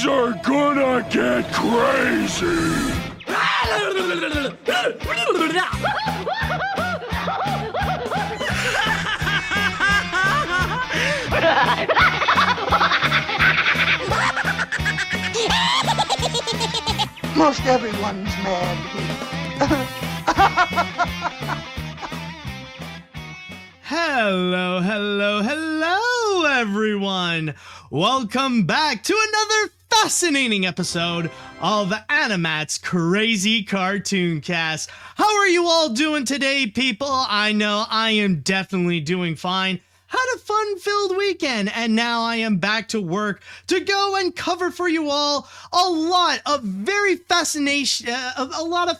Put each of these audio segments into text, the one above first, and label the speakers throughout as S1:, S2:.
S1: Things are gonna get crazy!
S2: Most everyone's mad here.
S3: Hello, everyone. Welcome back to another fascinating episode of AniMat's Crazy Cartoon Cast. How are you all doing today, people? I know I am definitely doing fine. Had a fun-filled weekend, and now I am back to work to go and cover for you all a lot of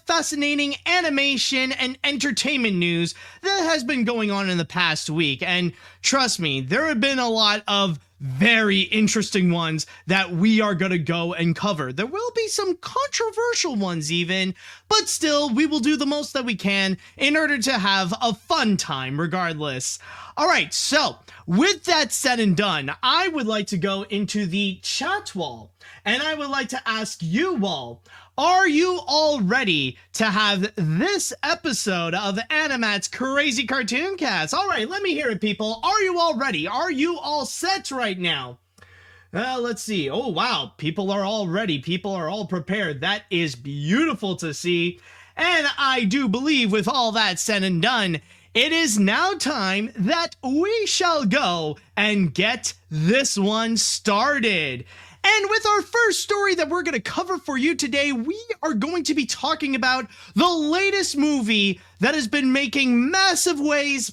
S3: fascinating animation and entertainment news that has been going on in the past week. And trust me, there have been a lot of very interesting ones that we are going to go and cover. There will be some controversial ones even, but still, we will do the most that we can in order to have a fun time regardless. All right, so with that said and done, I would like to go into the chat wall, and I would like to ask you all, are you all ready to have this episode of AniMat's Crazy Cartoon Cast? All right, let me hear it, people. Are you all ready? Are you all set right now? Let's see. Oh, wow. People are all ready. People are all prepared. That is beautiful to see. And I do believe with all that said and done, it is now time that we shall go and get this one started. And with our first story that we're going to cover for you today, we are going to be talking about the latest movie that has been making massive waves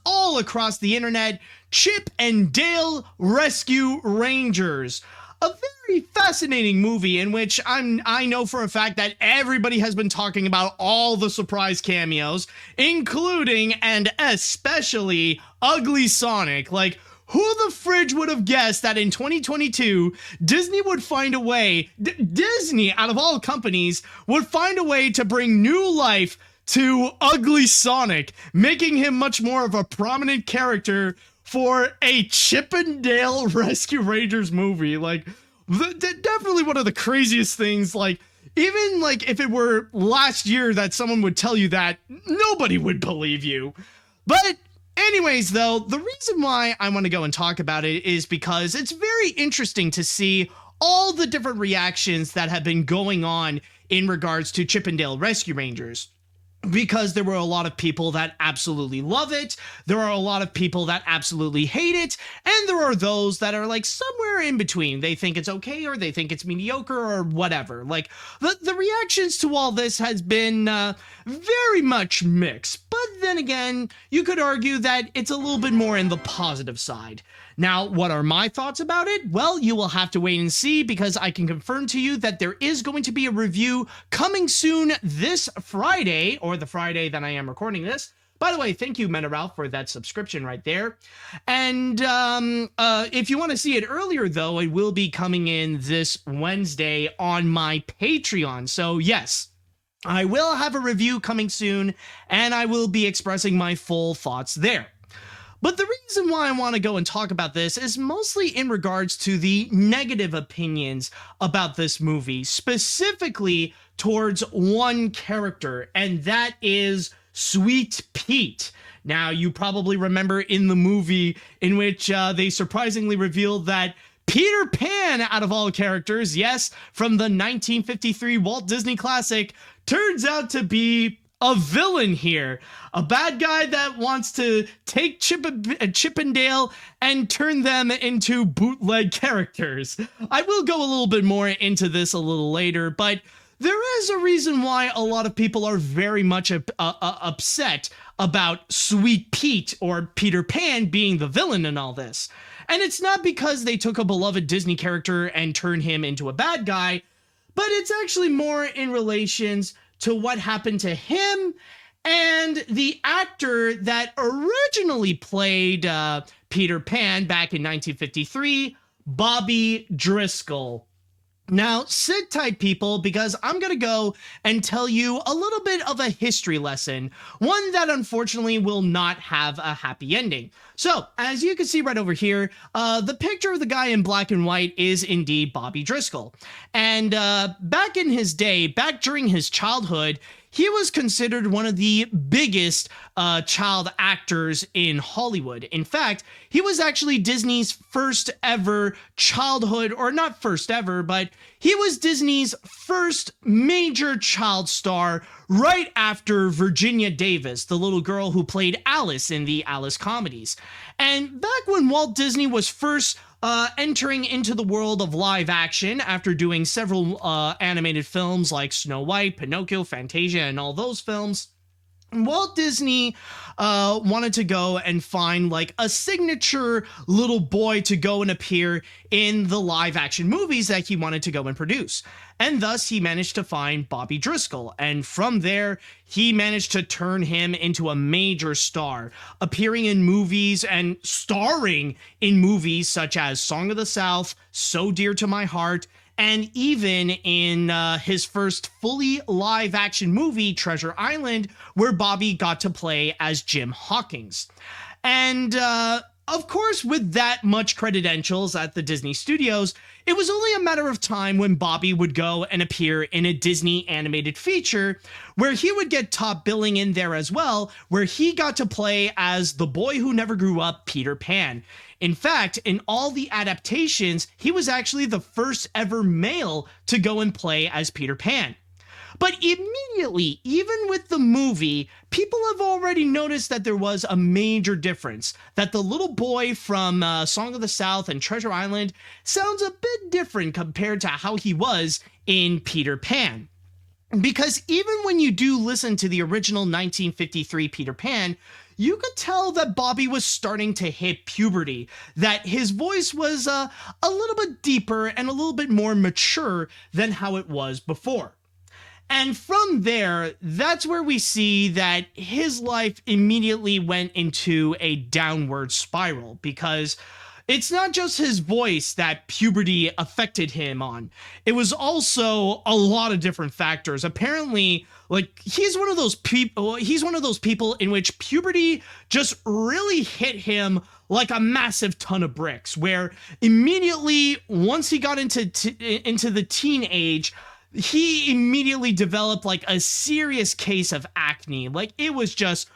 S3: all across the internet, Chip and Dale Rescue Rangers. A very fascinating movie in which I know for a fact that everybody has been talking about all the surprise cameos, including and especially Ugly Sonic. Like, who the fridge would have guessed that in 2022, Disney would find a way, Disney, out of all companies, would find a way to bring new life to Ugly Sonic, making him much more of a prominent character for a Chip and Dale Rescue Rangers movie. Like, definitely one of the craziest things. Like, even like if it were last year that someone would tell you that, nobody would believe you. But anyways, though, the reason why I want to go and talk about it is because it's very interesting to see all the different reactions that have been going on in regards to Chip and Dale Rescue Rangers. Because there were a lot of people that absolutely love it, there are a lot of people that absolutely hate it, and there are those that are like somewhere in between. They think it's okay, or they think it's mediocre, or whatever. Like, the reactions to all this has been very much mixed. But then again, you could argue that it's a little bit more in the positive side. Now, what are my thoughts about it? Well, you will have to wait and see, because I can confirm to you that there is going to be a review coming soon this Friday, or the Friday that I am recording this. By the way, thank you, Meta Ralph, for that subscription right there. And if you want to see it earlier, though, it will be coming in this Wednesday on my Patreon. So yes, I will have a review coming soon, and I will be expressing my full thoughts there. But the reason why I want to go and talk about this is mostly in regards to the negative opinions about this movie, specifically towards one character, and that is Sweet Pete. Now, you probably remember in the movie in which they surprisingly revealed that Peter Pan, out of all characters, yes, from the 1953 Walt Disney classic, turns out to be a villain here, a bad guy that wants to take Chip and Dale and turn them into bootleg characters. I will go a little bit more into this a little later, but there is a reason why a lot of people are very much upset about Sweet Pete, or Peter Pan, being the villain in all this. And it's not because they took a beloved Disney character and turned him into a bad guy, but it's actually more in relations to what happened to him and the actor that originally played Peter Pan back in 1953, Bobby Driscoll. Now, sit tight, people, because I'm going to go and tell you a little bit of a history lesson, one that unfortunately will not have a happy ending. So, as you can see right over here, the picture of the guy in black and white is indeed Bobby Driscoll. And back in his day, back during his childhood, he was considered one of the biggest child actors in Hollywood. In fact, he was actually Disney's first ever childhood, or not first ever, but he was Disney's first major child star right after Virginia Davis, the little girl who played Alice in the Alice comedies. And back when Walt Disney was first entering into the world of live action after doing several animated films like Snow White, Pinocchio, Fantasia, and all those films, Walt Disney wanted to go and find like a signature little boy to go and appear in the live action movies that he wanted to go and produce. And thus he managed to find Bobby Driscoll. And from there, he managed to turn him into a major star, appearing in movies and starring in movies such as Song of the South, So Dear to My Heart, and even in his first fully live action movie, Treasure Island, where Bobby got to play as Jim Hawkins. And of course, with that much credentials at the Disney Studios, it was only a matter of time when Bobby would go and appear in a Disney animated feature where he would get top billing in there as well, where he got to play as the boy who never grew up, Peter Pan. In fact, in all the adaptations, he was actually the first ever male to go and play as Peter Pan. But immediately, even with the movie, people have already noticed that there was a major difference, that the little boy from Song of the South and Treasure Island sounds a bit different compared to how he was in Peter Pan. Because even when you do listen to the original 1953 Peter Pan, you could tell that Bobby was starting to hit puberty, that his voice was a little bit deeper and a little bit more mature than how it was before. And from there, that's where we see that his life immediately went into a downward spiral, because it's not just his voice that puberty affected him on. It was also a lot of different factors. Apparently, like, he's one of those people in which puberty just really hit him like a massive ton of bricks, where immediately once he got into the teen age, he immediately developed like a serious case of acne. Like, it was just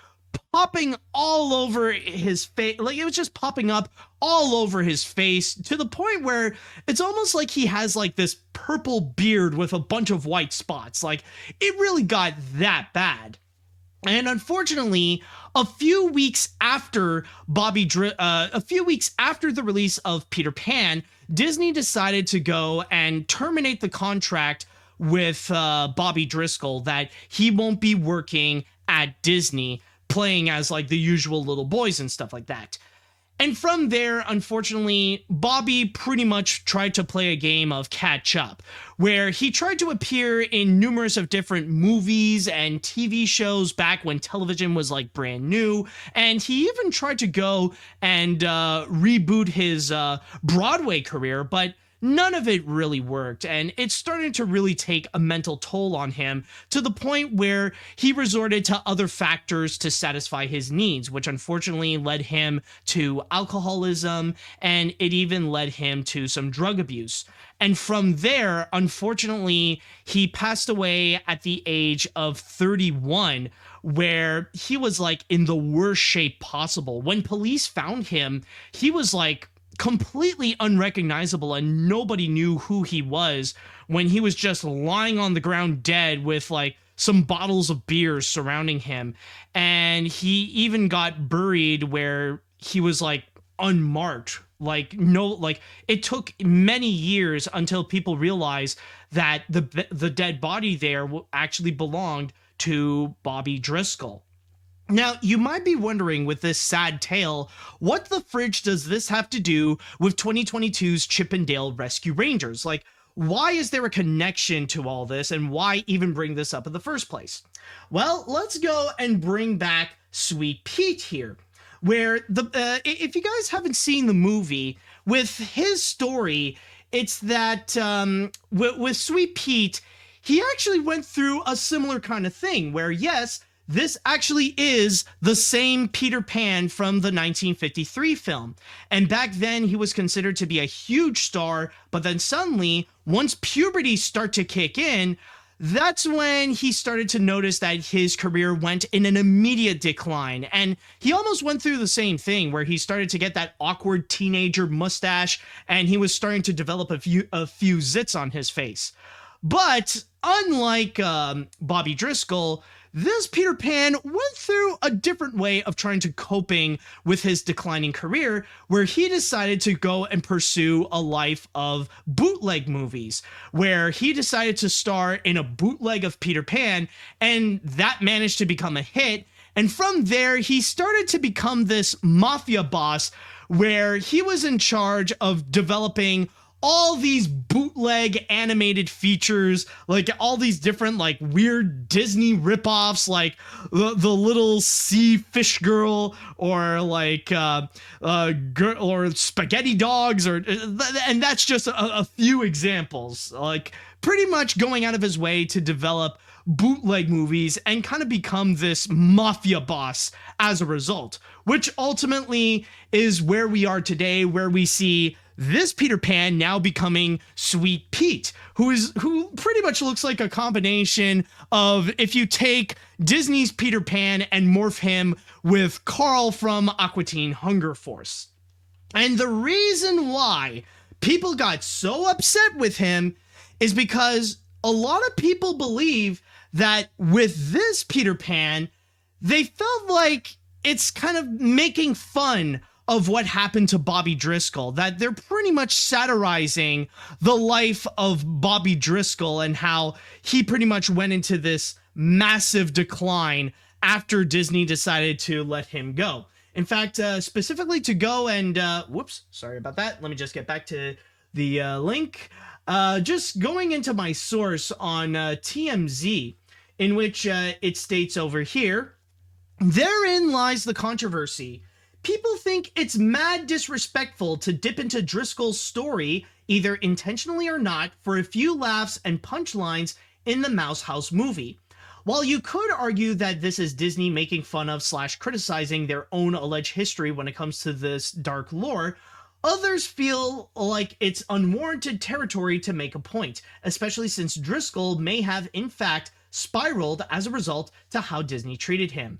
S3: popping all over his face. Like, it was just popping up all over his face to the point where it's almost like he has like this purple beard with a bunch of white spots. Like, it really got that bad. And unfortunately, a few weeks after the release of Peter Pan, Disney decided to go and terminate the contract with Bobby Driscoll, that he won't be working at Disney playing as like the usual little boys and stuff like that. And from there, unfortunately, Bobby pretty much tried to play a game of catch up, where he tried to appear in numerous of different movies and TV shows back when television was like brand new. And he even tried to go and reboot his Broadway career, but none of it really worked, and it started to really take a mental toll on him to the point where he resorted to other factors to satisfy his needs, which unfortunately led him to alcoholism, and it even led him to some drug abuse. And from there, unfortunately, he passed away at the age of 31, where he was like in the worst shape possible. When police found him, he was like completely unrecognizable, and nobody knew who he was, when he was just lying on the ground dead with like some bottles of beer surrounding him. And he even got buried where he was like unmarked. Like, no, like, it took many years until people realized that the dead body there actually belonged to Bobby Driscoll. Now, you might be wondering, with this sad tale, what the fridge does this have to do with 2022's Chip 'n Dale Rescue Rangers? Like, why is there a connection to all this, and why even bring this up in the first place? Well, let's go and bring back Sweet Pete here, where if you guys haven't seen the movie, with his story, it's that with Sweet Pete, he actually went through a similar kind of thing, where yes, this actually is the same Peter Pan from the 1953 film. And back then, he was considered to be a huge star, but then suddenly, once puberty started to kick in, that's when he started to notice that his career went in an immediate decline. And he almost went through the same thing where he started to get that awkward teenager mustache and he was starting to develop a few zits on his face. But unlike Bobby Driscoll, this Peter Pan went through a different way of trying to coping with his declining career, where he decided to go and pursue a life of bootleg movies, where he decided to star in a bootleg of Peter Pan, and that managed to become a hit. And from there, he started to become this mafia boss, where he was in charge of developing all these bootleg animated features, like all these different like weird Disney ripoffs, like the little sea fish girl, or like or spaghetti dogs, or and that's just a few examples. Like pretty much going out of his way to develop bootleg movies and kind of become this mafia boss as a result, which ultimately is where we are today, where we see this Peter Pan now becoming Sweet Pete, who pretty much looks like a combination of if you take Disney's Peter Pan and morph him with Carl from Aqua Teen Hunger Force. And the reason why people got so upset with him is because a lot of people believe that with this Peter Pan, they felt like it's kind of making fun of what happened to Bobby Driscoll, that they're pretty much satirizing the life of Bobby Driscoll and how he pretty much went into this massive decline after Disney decided to let him go. In fact, specifically to go and, whoops, sorry about that. Let me just get back to the link. Just going into my source on TMZ, in which it states over here, therein lies the controversy. People think it's mad disrespectful to dip into Driscoll's story, either intentionally or not, for a few laughs and punchlines in the Mouse House movie. While you could argue that this is Disney making fun of / criticizing their own alleged history when it comes to this dark lore, others feel like it's unwarranted territory to make a point, especially since Driscoll may have in fact spiraled as a result to how Disney treated him.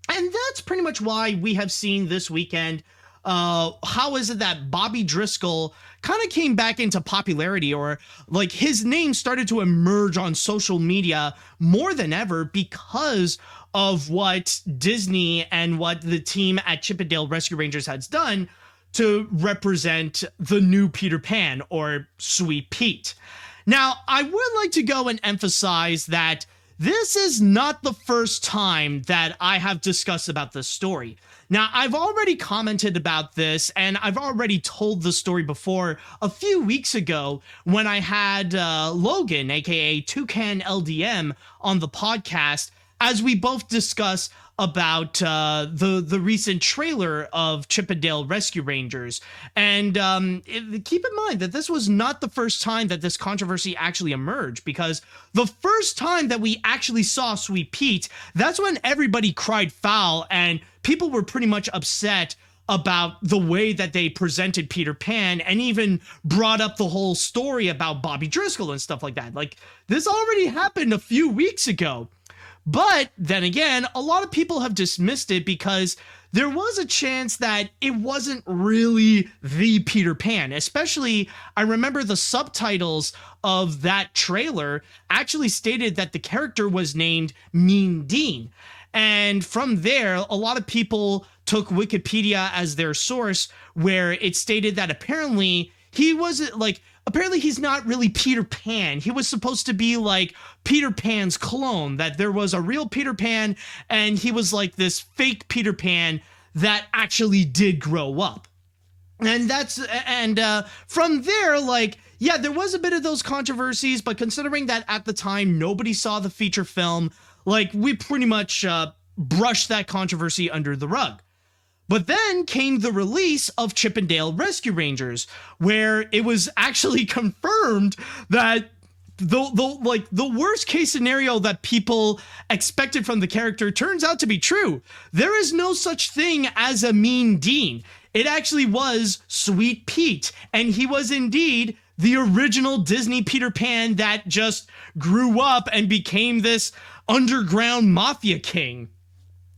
S3: And that's pretty much why we have seen this weekend, how is it that Bobby Driscoll kind of came back into popularity, or like his name started to emerge on social media more than ever because of what Disney and what the team at Chippendale Rescue Rangers has done to represent the new Peter Pan, or Sweet Pete. Now, I would like to go and emphasize that this is not the first time that I have discussed about this story. Now, I've already commented about this, and I've already told the story before a few weeks ago when I had Logan, aka Toucan LDM, on the podcast, as we both discuss about the recent trailer of Chippendale Rescue Rangers. And keep in mind that this was not the first time that this controversy actually emerged, because the first time that we actually saw Sweet Pete, that's when everybody cried foul and people were pretty much upset about the way that they presented Peter Pan, and even brought up the whole story about Bobby Driscoll and stuff like that. Like, this already happened a few weeks ago. But then again, a lot of people have dismissed it because there was a chance that it wasn't really the Peter Pan. Especially, I remember the subtitles of that trailer actually stated that the character was named Mean Dean. And from there, a lot of people took Wikipedia as their source, where it stated that apparently he wasn't like, apparently he's not really Peter Pan. He was supposed to be like Peter Pan's clone, that there was a real Peter Pan and he was like this fake Peter Pan that actually did grow up. And from there, like, yeah, there was a bit of those controversies, but considering that at the time nobody saw the feature film, like, we pretty much brushed that controversy under the rug. But then came the release of Chippendale Rescue Rangers, where it was actually confirmed that the worst case scenario that people expected from the character turns out to be true. There is no such thing as a mean Dean. It actually was Sweet Pete, and he was indeed the original Disney Peter Pan that just grew up and became this underground mafia king.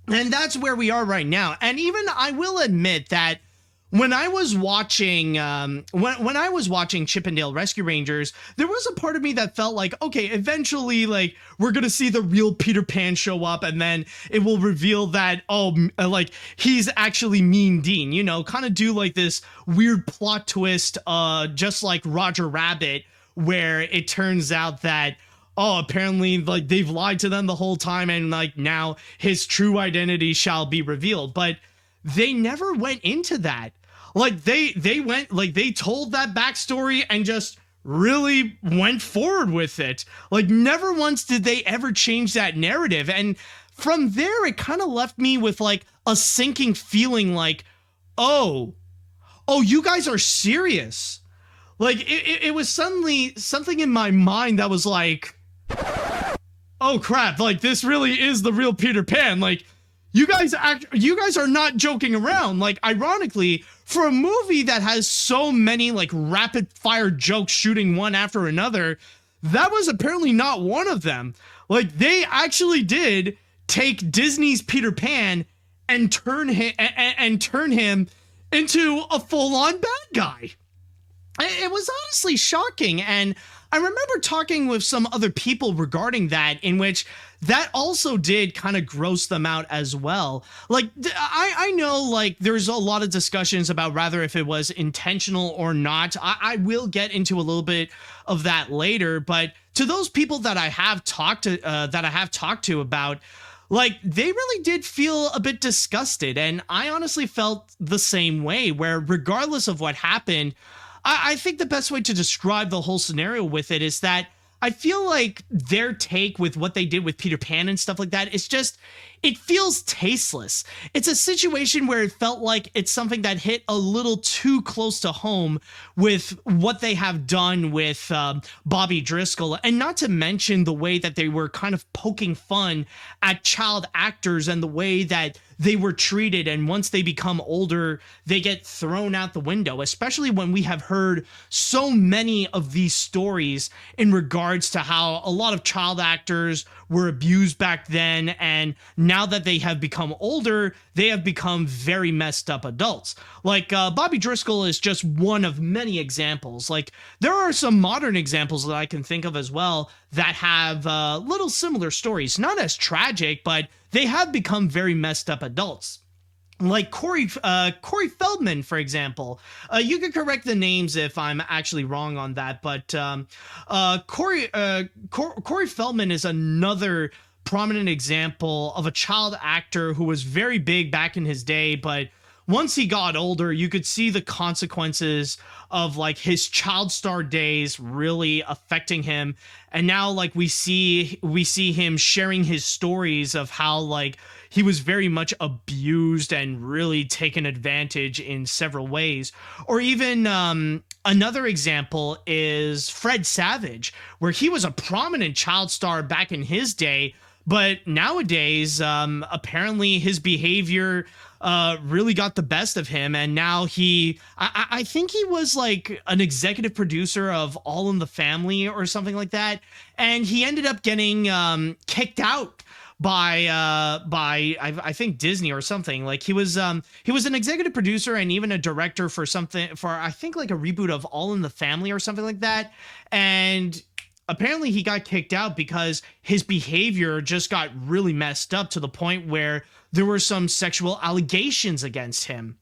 S3: And that's where we are right now. And even I will admit that when I was watching when I was watching Chip 'n Dale Rescue Rangers, there was a part of me that felt like, okay, eventually, like, we're gonna see the real Peter Pan show up, and then it will reveal that, like, he's actually Mean Dean, you know, kind of do like this weird plot twist, just like Roger Rabbit, where it turns out that, oh, apparently, like, they've lied to them the whole time, and, like, now his true identity shall be revealed. But they never went into that. Like, they went, like, they told that backstory and just really went forward with it. Like, never once did they ever change that narrative. And from there, it kind of left me with, like, a sinking feeling like, oh, you guys are serious. Like, it was suddenly something in my mind that was like, oh crap, like, this really is the real Peter Pan. Like, you guys are not joking around. Like, ironically, for a movie that has so many, like, rapid fire jokes shooting one after another, that was apparently not one of them. Like, they actually did take Disney's Peter Pan and turn him into a full-on bad guy. It was honestly shocking, and I remember talking with some other people regarding that, in which that also did kind of gross them out as well. Like, I know, like, there's a lot of discussions about rather if it was intentional or not. I will get into a little bit of that later, but to those people that I have talked to about, like, they really did feel a bit disgusted, and I honestly felt the same way, where regardless of what happened, I think the best way to describe the whole scenario with it is that I feel like their take with what they did with Peter Pan and stuff like that is just, it feels tasteless. It's a situation where it felt like it's something that hit a little too close to home with what they have done with Bobby Driscoll, and not to mention the way that they were kind of poking fun at child actors and the way that they were treated, and once they become older, they get thrown out the window, especially when we have heard so many of these stories in regards to how a lot of child actors were abused back then, and now that they have become older, they have become very messed up adults. Like, Bobby Driscoll is just one of many examples. Like, there are some modern examples that I can think of as well that have little similar stories, not as tragic, but they have become very messed up adults. Like Corey Feldman, for example. You can correct the names if I'm actually wrong on that, but Corey Feldman is another prominent example of a child actor who was very big back in his day, but once he got older, you could see the consequences of, like, his child star days really affecting him. And now, like, we see him sharing his stories of how, like, he was very much abused and really taken advantage in several ways. Or even another example is Fred Savage, where he was a prominent child star back in his day, but nowadays, apparently his behavior really got the best of him, and now I think he was like an executive producer of All in the Family or something like that, and he ended up getting kicked out by I think Disney or something. Like, he was an executive producer and even a director for I think like a reboot of All in the Family or something like that, and apparently he got kicked out because his behavior just got really messed up to the point where there were some sexual allegations against him.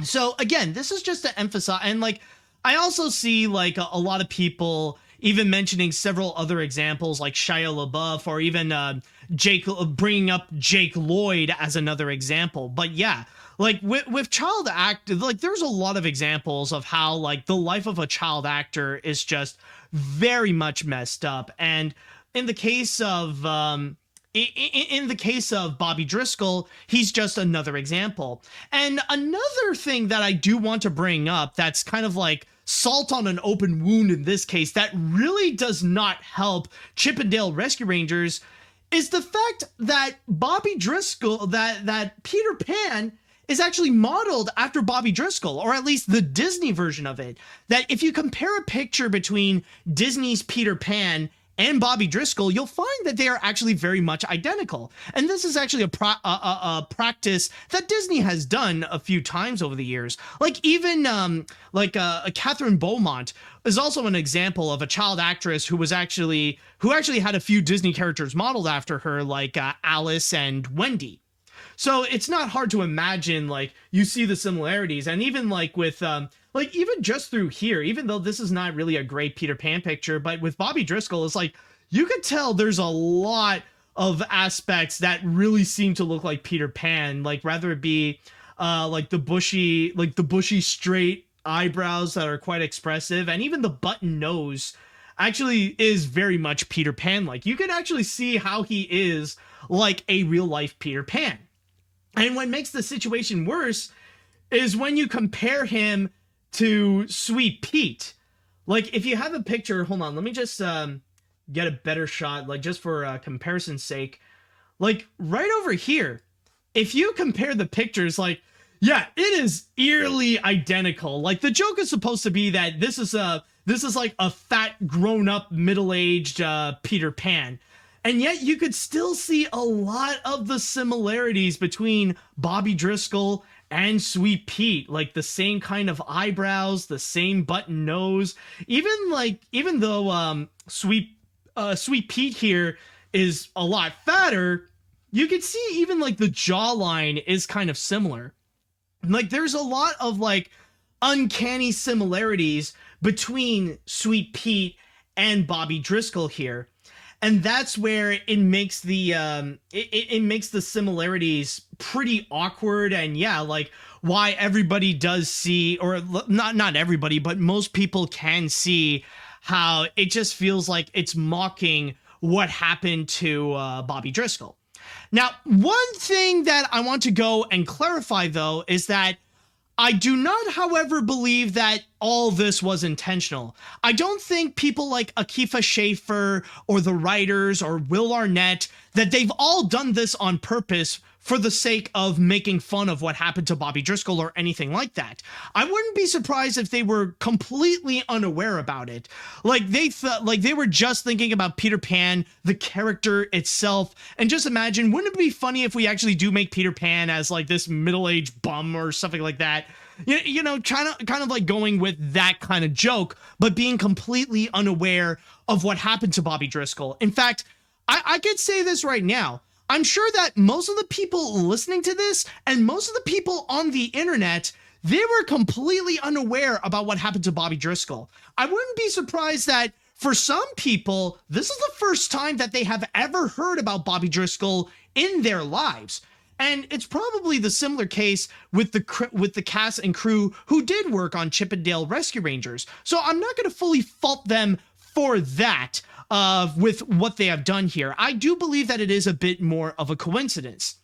S3: So again, this is just to emphasize, and like, I also see like a lot of people even mentioning several other examples like Shia LaBeouf, or even bringing up Jake Lloyd as another example. But yeah, like with child actors, like there's a lot of examples of how like the life of a child actor is just very much messed up. And in the case of in the case of Bobby Driscoll, he's just another example. And another thing that I do want to bring up that's kind of like salt on an open wound in this case that really does not help Chip and Dale Rescue Rangers is the fact that Bobby Driscoll, that Peter Pan is actually modeled after Bobby Driscoll, or at least the Disney version of it. That if you compare a picture between Disney's Peter Pan and Bobby Driscoll, you'll find that they are actually very much identical. And this is actually a practice that Disney has done a few times over the years. Like even Catherine Beaumont is also an example of a child actress who actually had a few Disney characters modeled after her, like Alice and Wendy. So it's not hard to imagine, like, you see the similarities. And even like with even just through here, even though this is not really a great Peter Pan picture, but with Bobby Driscoll, it's like you could tell there's a lot of aspects that really seem to look like Peter Pan, like rather it be like the bushy straight eyebrows that are quite expressive, and even the button nose actually is very much Peter Pan like. You can actually see how he is like a real life Peter Pan. And what makes the situation worse is when you compare him to Sweet Pete. Like, if you have a picture, hold on, let me just get a better shot, like, just for comparison's sake. Like, right over here, if you compare the pictures, like, yeah, it is eerily identical. Like, the joke is supposed to be that this is like a fat, grown-up, middle-aged Peter Pan. And yet you could still see a lot of the similarities between Bobby Driscoll and Sweet Pete, like the same kind of eyebrows, the same button nose. Even though Sweet Pete here is a lot fatter, you can see even like the jawline is kind of similar. Like there's a lot of like uncanny similarities between Sweet Pete and Bobby Driscoll here. And that's where it makes the it makes the similarities pretty awkward, and yeah, like why everybody does see, or not everybody, but most people can see how it just feels like it's mocking what happened to Bobby Driscoll. Now, one thing that I want to go and clarify though is that I do not, however, believe that all this was intentional. I don't think people like Akifa Schaffer or the writers or Will Arnett, that they've all done this on purpose for the sake of making fun of what happened to Bobby Driscoll or anything like that. I wouldn't be surprised if they were completely unaware about it. Like they were just thinking about Peter Pan, the character itself, and just imagine, wouldn't it be funny if we actually do make Peter Pan as like this middle-aged bum or something like that? You know, kind of like going with that kind of joke, but being completely unaware of what happened to Bobby Driscoll. In fact, I could say this right now. I'm sure that most of the people listening to this and most of the people on the internet, they were completely unaware about what happened to Bobby Driscoll. I wouldn't be surprised that for some people, this is the first time that they have ever heard about Bobby Driscoll in their lives. And it's probably the similar case with the cast and crew who did work on Chip and Dale Rescue Rangers. So I'm not going to fully fault them for that. With what they have done here. I do believe that it is a bit more of a coincidence.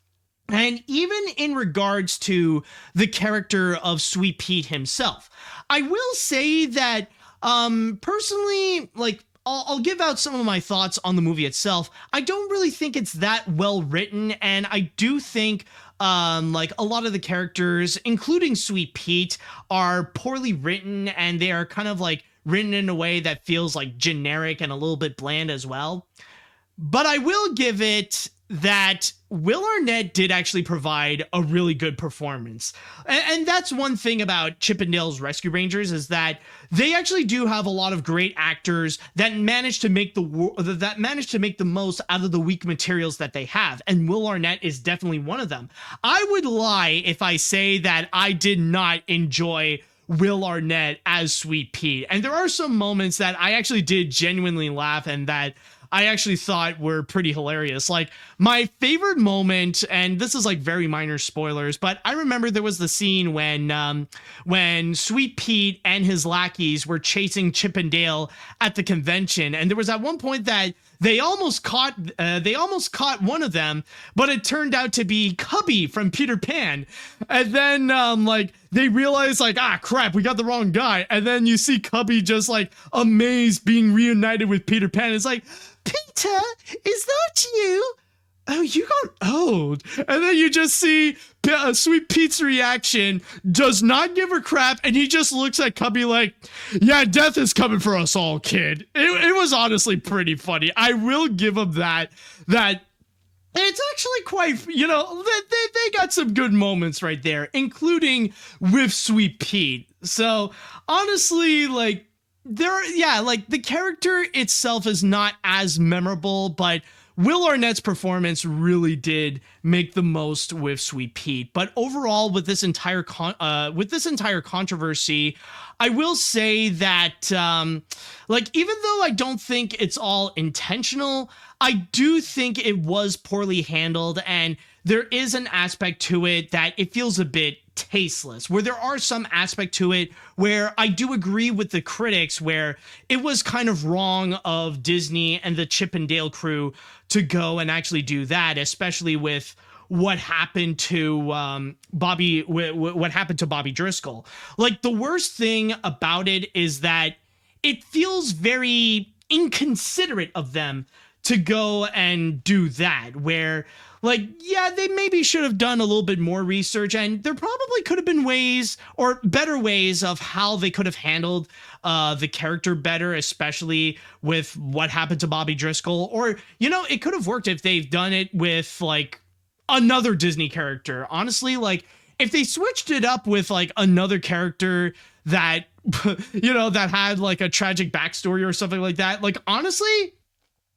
S3: And even in regards to the character of Sweet Pete himself, I will say that personally, like, I'll give out some of my thoughts on the movie itself. I don't really think it's that well written, and I do think like a lot of the characters, including Sweet Pete, are poorly written, and they are kind of like written in a way that feels like generic and a little bit bland as well. But I will give it that Will Arnett did actually provide a really good performance. And that's one thing about Chip and Dale's Rescue Rangers, is that they actually do have a lot of great actors that manage to make the most out of the weak materials that they have. And Will Arnett is definitely one of them. I would lie if I say that I did not enjoy Will Arnett as Sweet Pete. And there are some moments that I actually did genuinely laugh and that I actually thought were pretty hilarious. Like my favorite moment, and this is like very minor spoilers, but I remember there was the scene when Sweet Pete and his lackeys were chasing Chip and Dale at the convention. And there was at one point that they almost caught one of them, but it turned out to be Cubby from Peter Pan. And then like they realize like, ah, crap, we got the wrong guy. And then you see Cubby just like amazed being reunited with Peter Pan. It's like, Peter, is that you? Oh, you got old. And then you just see Sweet Pete's reaction, does not give a crap, and he just looks at Cubby like, yeah, death is coming for us all, kid. It was honestly pretty funny. I will give him that it's actually quite, they got some good moments right there, including with Sweet Pete. So honestly, like, the character itself is not as memorable, but Will Arnett's performance really did make the most with Sweet Pete. But overall, with this entire controversy, I will say that, even though I don't think it's all intentional, I do think it was poorly handled, and there is an aspect to it that it feels a bit tasteless, where there are some aspect to it where I do agree with the critics where it was kind of wrong of Disney and the Chip and Dale crew to go and actually do that, especially with what happened to Bobby Driscoll. Like, the worst thing about it is that it feels very inconsiderate of them to go and do that, where, like, yeah, they maybe should have done a little bit more research, and there probably could have been ways or better ways of how they could have handled the character better, especially with what happened to Bobby Driscoll. Or, it could have worked if they've done it with, like, another Disney character. Honestly, like, if they switched it up with, like, another character that, that had, like, a tragic backstory or something like that, like, honestly,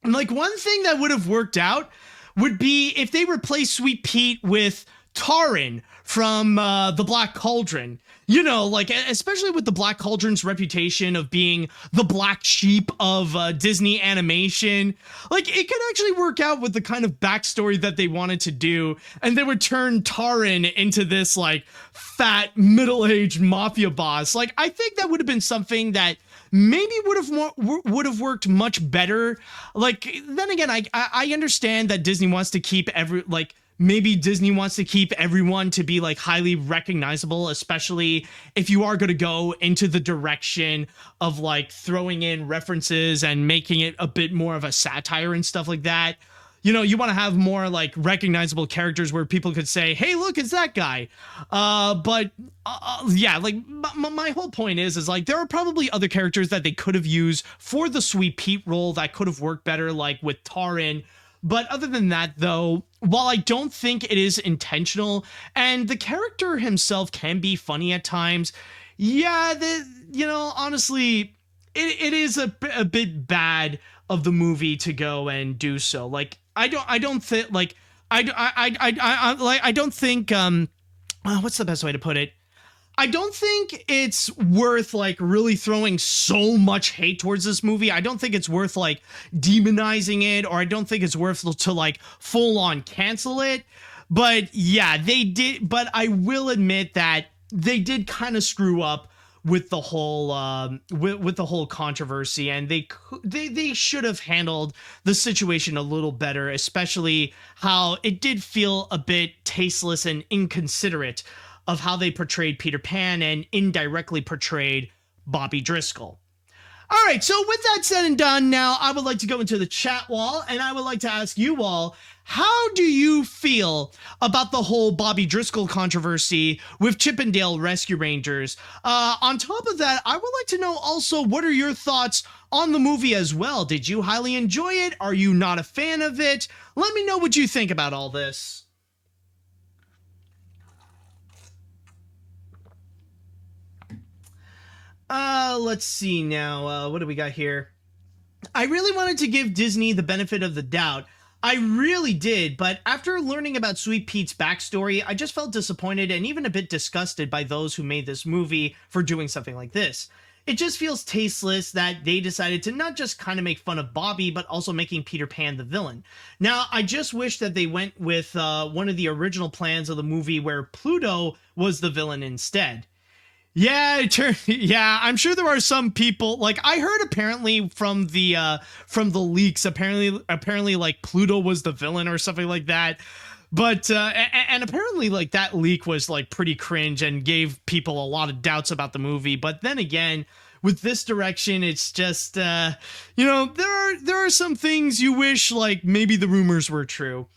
S3: like, one thing that would have worked out would be if they replaced Sweet Pete with Taran from The Black Cauldron. Especially with The Black Cauldron's reputation of being the black sheep of Disney animation. Like, it could actually work out with the kind of backstory that they wanted to do, and they would turn Taran into this, like, fat, middle-aged mafia boss. Like, I think that would have been something that maybe would have worked much better. Like, then again, I understand that Disney wants to keep maybe Disney wants to keep everyone to be, like, highly recognizable, especially if you are going to go into the direction of, like, throwing in references and making it a bit more of a satire and stuff like that. You want to have more, like, recognizable characters where people could say, hey, look, it's that guy. My whole point is like, there are probably other characters that they could have used for the Sweet Pete role that could have worked better, like with Taran. But other than that, though, while I don't think it is intentional, and the character himself can be funny at times, honestly, it is a bit bad of the movie to go and do so. Like, I don't think what's the best way to put it? I don't think it's worth, like, really throwing so much hate towards this movie. I don't think it's worth, like, demonizing it, or I don't think it's worth to, like, full on cancel it. But yeah, they did. But I will admit that they did kind of screw up with the whole with the whole controversy, and they should have handled the situation a little better, especially how it did feel a bit tasteless and inconsiderate of how they portrayed Peter Pan and indirectly portrayed Bobby Driscoll. All right, so with that said and done, now I would like to go into the chat wall, and I would like to ask you all, how do you feel about the whole Bobby Driscoll controversy with Chip and Dale Rescue Rangers? On top of that, I would like to know also, what are your thoughts on the movie as well? Did you highly enjoy it? Are you not a fan of it? Let me know what you think about all this. Let's see now. What do we got here? I really wanted to give Disney the benefit of the doubt. I really did, but after learning about Sweet Pete's backstory, I just felt disappointed and even a bit disgusted by those who made this movie for doing something like this. It just feels tasteless that they decided to not just kind of make fun of Bobby, but also making Peter Pan the villain. Now, I just wish that they went with one of the original plans of the movie where Pluto was the villain instead. Yeah, I'm sure there are some people, like, I heard apparently from the leaks, apparently like Pluto was the villain or something like that. But and apparently like that leak was like pretty cringe and gave people a lot of doubts about the movie. But then again, with this direction, it's just there are some things you wish like maybe the rumors were true.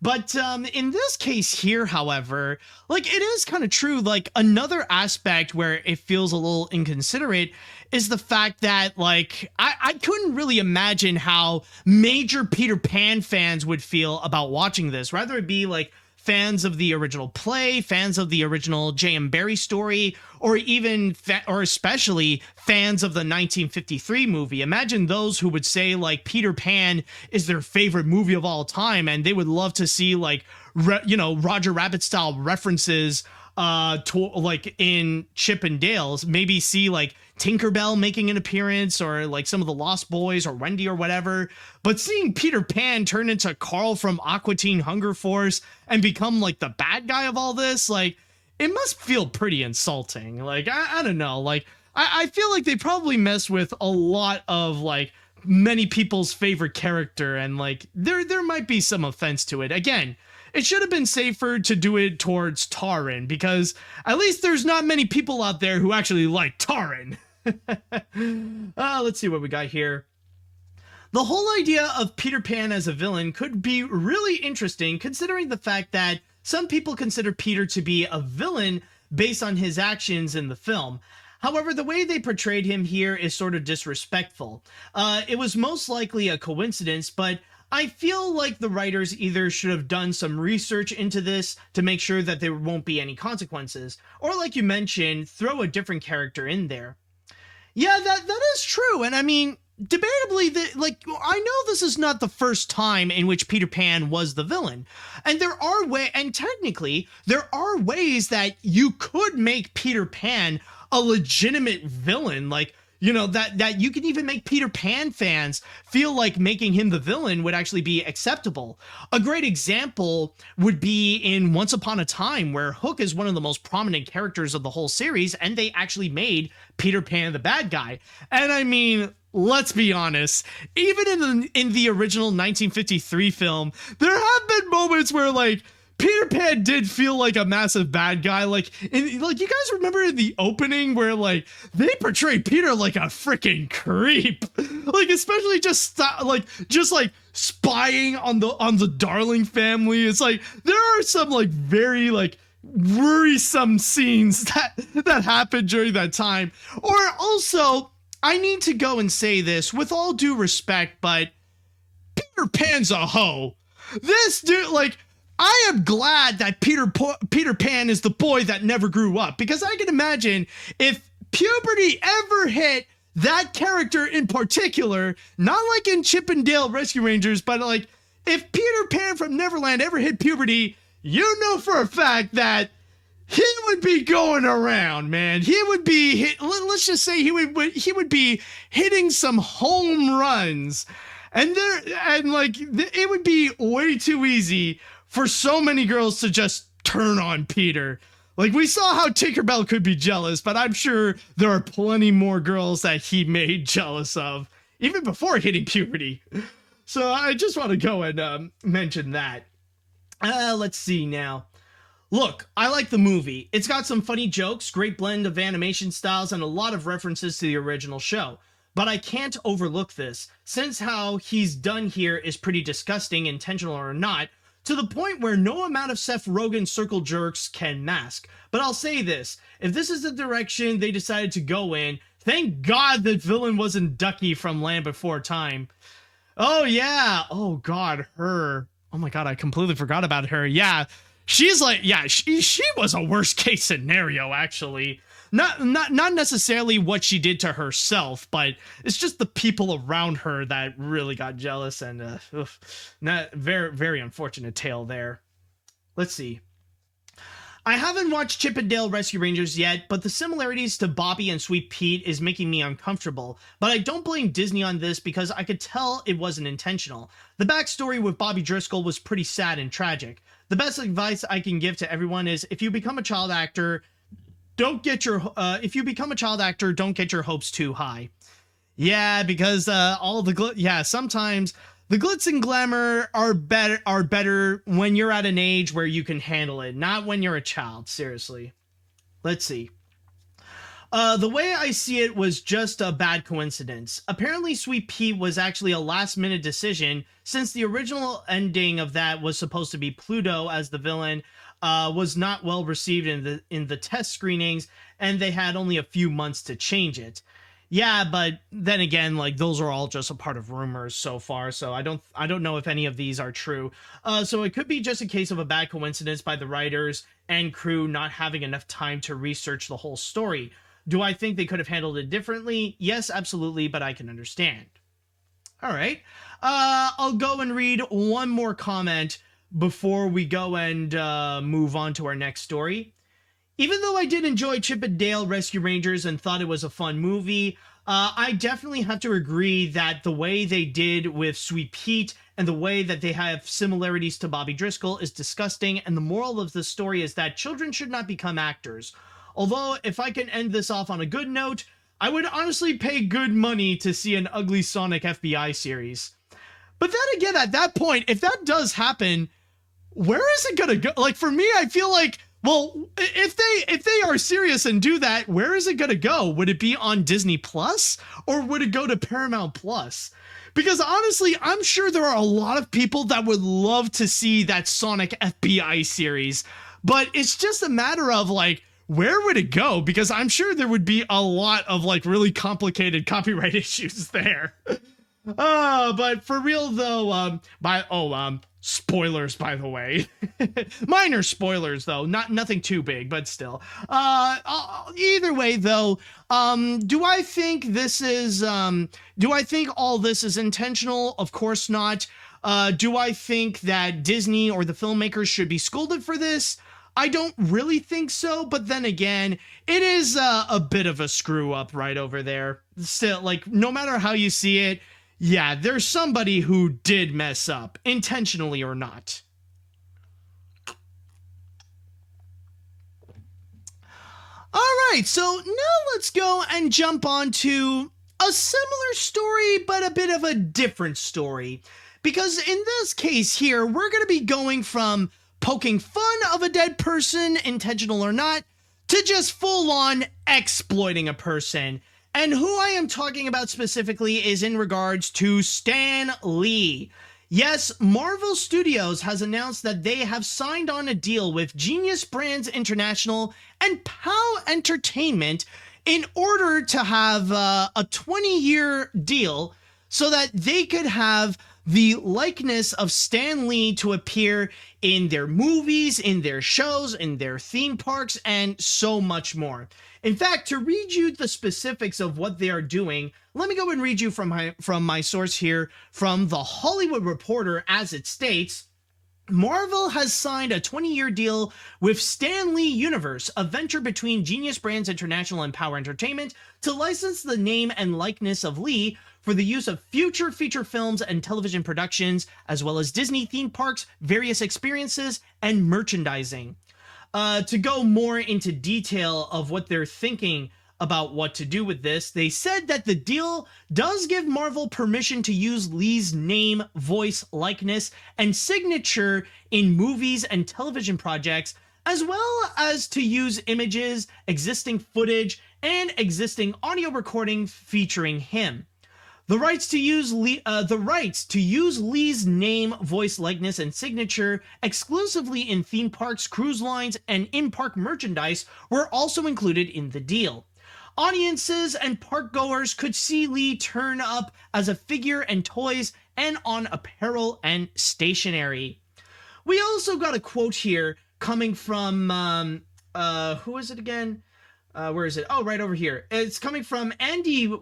S3: But in this case here, however, like it is kind of true. Like another aspect where it feels a little inconsiderate is the fact that like I couldn't really imagine how major Peter Pan fans would feel about watching this. Rather it be like fans of the original play, fans of the original J.M. Barrie story, or even or especially fans of the 1953 movie. Imagine those who would say like Peter Pan is their favorite movie of all time, and they would love to see like Roger Rabbit style references to like in Chip and Dale's, maybe see like Tinkerbell making an appearance, or like some of the Lost Boys or Wendy or whatever. But seeing Peter Pan turn into Carl from Aqua Teen Hunger Force and become like the bad guy of all this, like it must feel pretty insulting. Like I don't know, like I feel like they probably mess with a lot of like many people's favorite character, and like there might be some offense to it. Again, it should have been safer to do it towards Taran, because at least there's not many people out there who actually like Taran. Let's see what we got here. The whole idea of Peter Pan as a villain could be really interesting, considering the fact that some people consider Peter to be a villain based on his actions in the film. However, the way they portrayed him here is sort of disrespectful. It was most likely a coincidence, but I feel like the writers either should have done some research into this to make sure that there won't be any consequences, or like you mentioned, throw a different character in there. Yeah, that is true. And I mean, debatably, I know this is not the first time in which Peter Pan was the villain. And technically, there are ways that you could make Peter Pan a legitimate villain, like, that you can even make Peter Pan fans feel like making him the villain would actually be acceptable. A great example would be in Once Upon a Time, where Hook is one of the most prominent characters of the whole series, and they actually made Peter Pan the bad guy. And I mean, let's be honest, even in the original 1953 film, there have been moments where like Peter Pan did feel like a massive bad guy. Like you guys remember in the opening where like they portrayed Peter like a freaking creep, like especially just spying on the Darling family. It's like there are some like very like worrisome scenes that happened during that time. Or also, I need to go and say this with all due respect, but Peter Pan's a hoe. This dude, like, I am glad that Peter Pan is the boy that never grew up, because I can imagine if puberty ever hit that character in particular, not like in Chip and Dale Rescue Rangers, but like if Peter Pan from Neverland ever hit puberty, you know for a fact that he would be going around, man. He would be let's just say he would be hitting some home runs, and it would be way too easy for so many girls to just turn on Peter. Like, we saw how Tinkerbell could be jealous, but I'm sure there are plenty more girls that he made jealous of, even before hitting puberty. So I just want to go and mention that. Let's see now. Look, I like the movie. It's got some funny jokes, great blend of animation styles, and a lot of references to the original show. But I can't overlook this, since how he's done here is pretty disgusting, intentional or not, to the point where no amount of Seth Rogen circle jerks can mask. But I'll say this, if this is the direction they decided to go in, thank God that villain wasn't Ducky from Land Before Time. Oh yeah, oh god, her. Oh my god, I completely forgot about her. Yeah, she's like, yeah, she was a worst case scenario, actually. Not necessarily what she did to herself, but it's just the people around her that really got jealous, and not very, very unfortunate tale there. Let's see. I haven't watched Chip and Dale Rescue Rangers yet, but the similarities to Bobby and Sweet Pete is making me uncomfortable. But I don't blame Disney on this, because I could tell it wasn't intentional. The backstory with Bobby Driscoll was pretty sad and tragic. The best advice I can give to everyone is, if you become a child actor, don't get your hopes too high. Yeah, because sometimes The glitz and glamour are better when you're at an age where you can handle it, not when you're a child. Seriously. Let's see. The way I see it was just a bad coincidence. Apparently, Sweet Pea was actually a last-minute decision, since the original ending of that was supposed to be Pluto as the villain, was not well received in the test screenings, and they had only a few months to change it. Yeah, but then again, like, those are all just a part of rumors so far, so I don't know if any of these are true. So it could be just a case of a bad coincidence by the writers and crew not having enough time to research the whole story. Do I think they could have handled it differently? Yes, absolutely, but I can understand. All right. I'll go and read one more comment before we go and move on to our next story. Even though I did enjoy Chip and Dale Rescue Rangers and thought it was a fun movie, I definitely have to agree that the way they did with Sweet Pete and the way that they have similarities to Bobby Driscoll is disgusting, and the moral of the story is that children should not become actors. Although, if I can end this off on a good note, I would honestly pay good money to see an ugly Sonic FBI series. But then again, at that point, if that does happen, where is it gonna go? Like, for me, I feel like, well, if they are serious and do that, where is it gonna go? Would it be on Disney Plus, or would it go to Paramount Plus? Because honestly, I'm sure there are a lot of people that would love to see that Sonic FBI series, but it's just a matter of, like, where would it go? Because I'm sure there would be a lot of, like, really complicated copyright issues there. But for real though, spoilers, by the way. Minor spoilers though, nothing too big, but still. Either way though, do I think all this is intentional? Of course not. Do I think that Disney or the filmmakers should be scolded for this? I don't really think so, but then again, it is a bit of a screw up right over there. Still, like, no matter how you see it, yeah, there's somebody who did mess up, intentionally or not. All right, so now let's go and jump on to a similar story, but a bit of a different story. Because in this case here, we're going to be going from poking fun of a dead person, intentional or not, to just full-on exploiting a person. And who I am talking about specifically is in regards to Stan Lee. Yes, Marvel Studios has announced that they have signed on a deal with Genius Brands International and POW Entertainment in order to have a 20-year deal so that they could have the likeness of Stan Lee to appear in their movies, in their shows, in their theme parks, and so much more. In fact, to read you the specifics of what they are doing, let me go and read you from my source here, from The Hollywood Reporter, as it states, Marvel has signed a 20-year deal with Stan Lee Universe, a venture between Genius Brands International and Power Entertainment, to license the name and likeness of Lee for the use of future feature films and television productions, as well as Disney theme parks, various experiences, and merchandising. To go more into detail of what they're thinking about what to do with this, they said that the deal does give Marvel permission to use Lee's name, voice, likeness, and signature in movies and television projects, as well as to use images, existing footage, and existing audio recording featuring him. The rights to use Lee's name, voice, likeness, and signature exclusively in theme parks, cruise lines, and in-park merchandise were also included in the deal. Audiences and park goers could see Lee turn up as a figure and toys and on apparel and stationery. We also got a quote here coming from, who is it again? Where is it? Oh, right over here. It's coming from Andy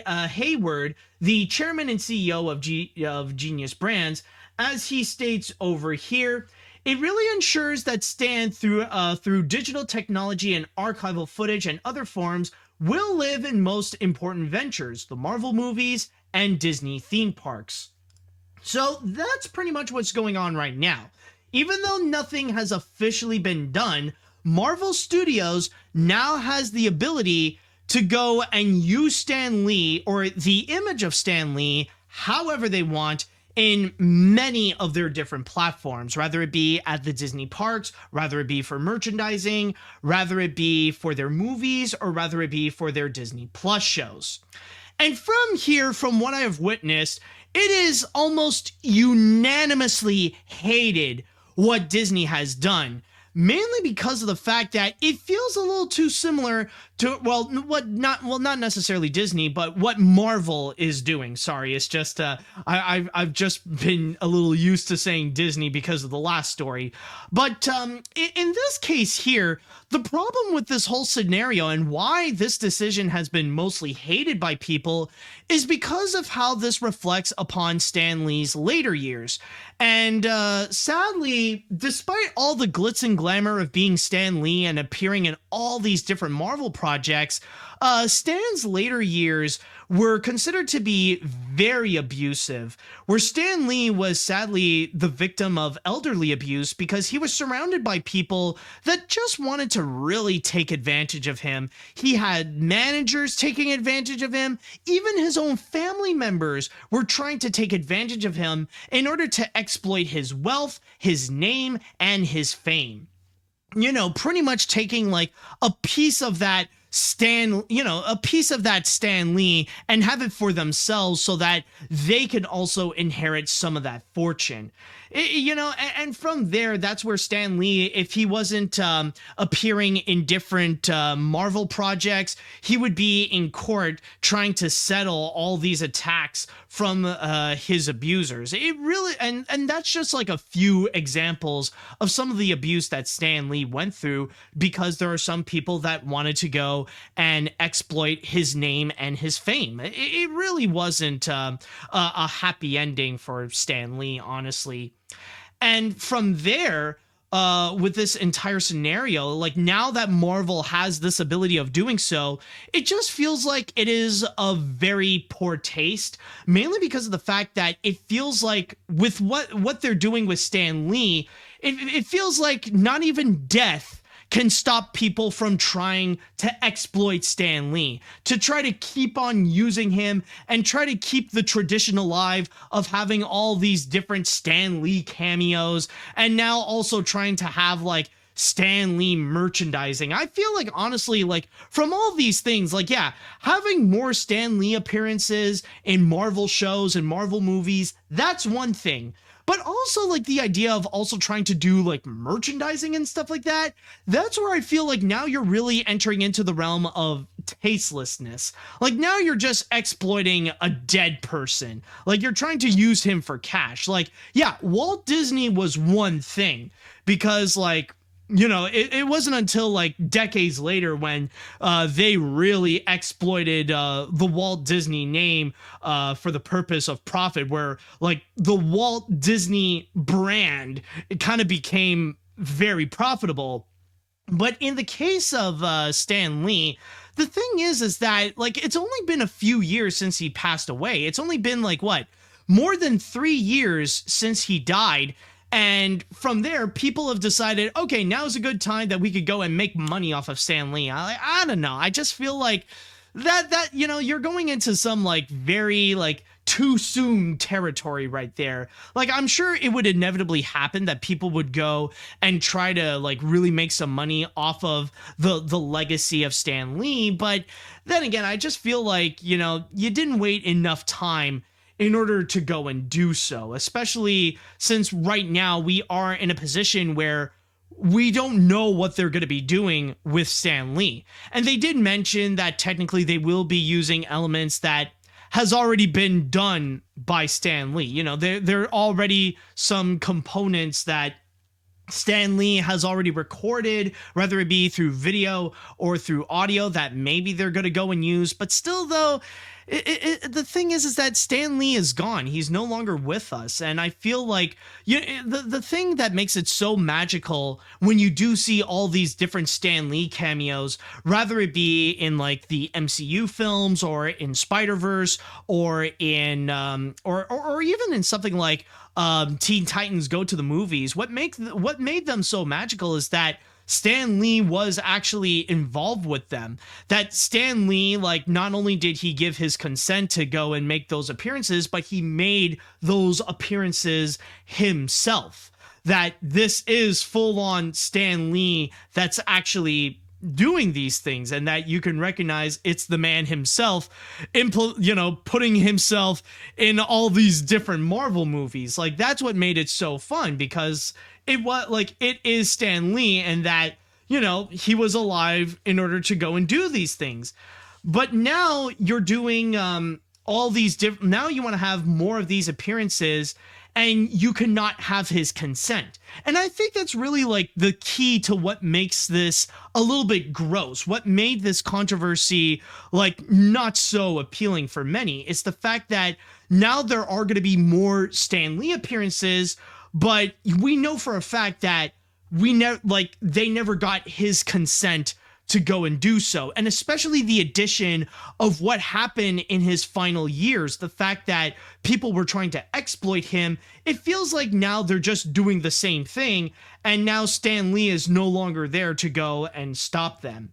S3: Hayward, the chairman and CEO of Genius Brands, as he states over here, it really ensures that Stan, through digital technology and archival footage and other forms, will live in most important ventures, the Marvel movies and Disney theme parks. So that's pretty much what's going on right now. Even though nothing has officially been done, Marvel Studios now has the ability to go and use Stan Lee or the image of Stan Lee however they want in many of their different platforms, whether it be at the Disney parks, whether it be for merchandising, whether it be for their movies, or whether it be for their Disney Plus shows. And from here, from what I have witnessed, it is almost unanimously hated what Disney has done. Mainly because of the fact that it feels a little too similar to, not necessarily Disney, but what Marvel is doing. Sorry, it's just I've just been a little used to saying Disney because of the last story. But in this case here, the problem with this whole scenario and why this decision has been mostly hated by people is because of how this reflects upon Stan Lee's later years. And sadly, despite all the glitz and glamour of being Stan Lee and appearing in all these different Marvel projects, Stan's later years were considered to be very abusive, where Stan Lee was sadly the victim of elderly abuse because he was surrounded by people that just wanted to really take advantage of him. He had managers taking advantage of him. Even his own family members were trying to take advantage of him in order to exploit his wealth, his name, and his fame. You know, pretty much taking like a piece of that Stan Lee and have it for themselves so that they could also inherit some of that fortune. And from there, that's where Stan Lee, if he wasn't appearing in different Marvel projects, he would be in court trying to settle all these attacks from his abusers. It really, and that's just like a few examples of some of the abuse that Stan Lee went through, because there are some people that wanted to go and exploit his name and his fame. It really wasn't a happy ending for Stan Lee, honestly. And from there, with this entire scenario, like now that Marvel has this ability of doing so, it just feels like it is of very poor taste, mainly because of the fact that it feels like with what they're doing with Stan Lee, it feels like not even death can stop people from trying to exploit Stan Lee, to try to keep on using him and try to keep the tradition alive of having all these different Stan Lee cameos, and now also trying to have like Stan Lee merchandising. I feel like, honestly, like from all these things, like, yeah, having more Stan Lee appearances in Marvel shows and Marvel movies, that's one thing. But also, like, the idea of also trying to do, like, merchandising and stuff like that, that's where I feel like now you're really entering into the realm of tastelessness. Like, now you're just exploiting a dead person. Like, you're trying to use him for cash. Like, yeah, Walt Disney was one thing, because, like, you know, it wasn't until like decades later when they really exploited the Walt Disney name for the purpose of profit, where like the Walt Disney brand, it kind of became very profitable. But in the case of Stan Lee, the thing is that like it's only been a few years since he passed away. It's only been like what, more than 3 years since he died. And from there, people have decided, okay, now's a good time that we could go and make money off of Stan Lee. I don't know. I just feel like that, you know, you're going into some like very like too soon territory right there. Like, I'm sure it would inevitably happen that people would go and try to like really make some money off of the legacy of Stan Lee. But then again, I just feel like, you know, you didn't wait enough time in order to go and do so, especially since right now we are in a position where we don't know what they're going to be doing with Stan Lee. And they did mention that technically they will be using elements that has already been done by Stan Lee. You know, there are already some components that Stan Lee has already recorded, whether it be through video or through audio, that maybe they're going to go and use. But still, though, the thing is that Stan Lee is gone. He's no longer with us. And I feel like the thing that makes it so magical when you do see all these different Stan Lee cameos, whether it be in like the MCU films or in Spider-Verse or in or even in something like Teen Titans Go to the Movies, what made them so magical is that Stan Lee was actually involved with them. That Stan Lee, like, not only did he give his consent to go and make those appearances, but he made those appearances himself. That this is full-on Stan Lee that's actually doing these things, and that you can recognize it's the man himself, putting himself in all these different Marvel movies. Like, that's what made it so fun, because it is Stan Lee, and that, he was alive in order to go and do these things. But now you're doing all these different, now you want to have more of these appearances, and you cannot have his consent. And I think that's really like the key to what makes this a little bit gross. What made this controversy like not so appealing for many is the fact that now there are going to be more Stan Lee appearances, but we know for a fact that they never got his consent to go and do so. And especially the addition of what happened in his final years, the fact that people were trying to exploit him, it feels like now they're just doing the same thing, and now Stan Lee is no longer there to go and stop them.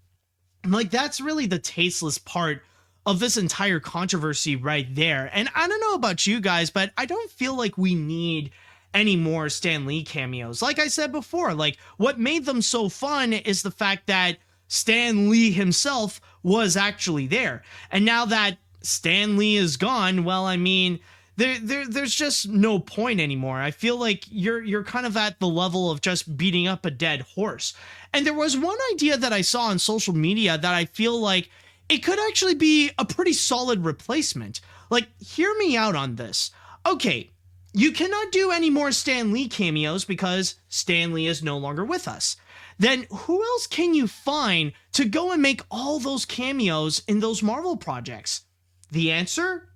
S3: Like, that's really the tasteless part of this entire controversy right there. And I don't know about you guys, but I don't feel like we need any more Stan Lee cameos. Like I said before, like, what made them so fun is the fact that Stan Lee himself was actually there. And now that Stan Lee is gone, well, I mean, there's just no point anymore. I feel like you're kind of at the level of just beating up a dead horse. And there was one idea that I saw on social media that I feel like it could actually be a pretty solid replacement. Like, hear me out on this. Okay, you cannot do any more Stan Lee cameos because Stan Lee is no longer with us. Then who else can you find to go and make all those cameos in those Marvel projects? The answer?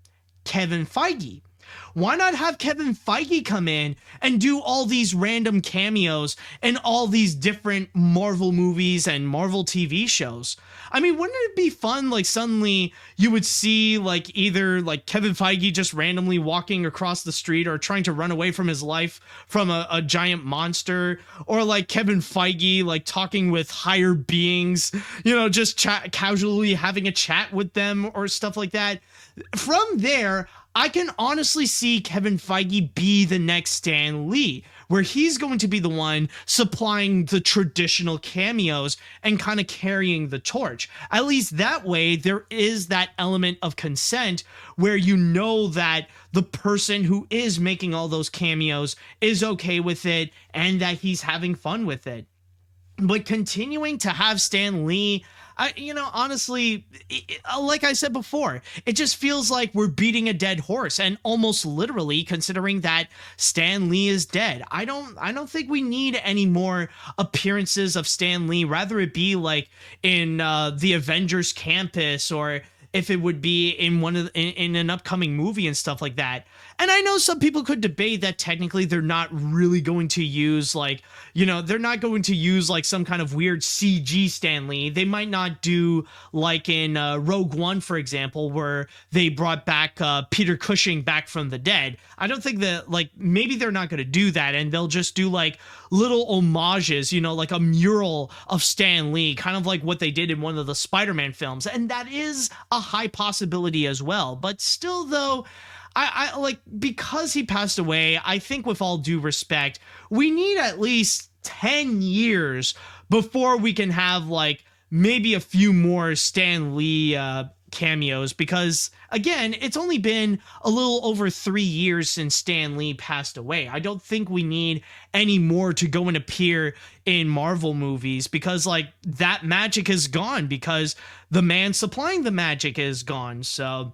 S3: Kevin Feige. Why not have Kevin Feige come in and do all these random cameos in all these different Marvel movies and Marvel TV shows? I mean, wouldn't it be fun, like, suddenly you would see, like, either, like, Kevin Feige just randomly walking across the street or trying to run away from his life from a giant monster, or, like, Kevin Feige, like, talking with higher beings, just casually having a chat with them or stuff like that. From there, I can honestly see Kevin Feige be the next Stan Lee, where he's going to be the one supplying the traditional cameos and kind of carrying the torch. At least that way, there is that element of consent where you know that the person who is making all those cameos is okay with it and that he's having fun with it. But continuing to have Stan Lee, honestly, like I said before, it just feels like we're beating a dead horse, and almost literally, considering that Stan Lee is dead. I don't think we need any more appearances of Stan Lee. Rather it be like in the Avengers campus, or if it would be in in an upcoming movie and stuff like that. And I know some people could debate that technically they're not really going to use they're not going to use like some kind of weird CG Stan Lee. They might not do like in Rogue One, for example, where they brought back Peter Cushing back from the dead. I don't think that, like, maybe they're not going to do that, and they'll just do like little homages, like a mural of Stan Lee, kind of like what they did in one of the Spider-Man films. And that is a high possibility as well. But still, though, I like, because he passed away, I think with all due respect, we need at least 10 years before we can have like maybe a few more Stan Lee cameos, because again, it's only been a little over 3 years since Stan Lee passed away. I don't think we need any more to go and appear in Marvel movies, because like that magic is gone, because the man supplying the magic is gone. So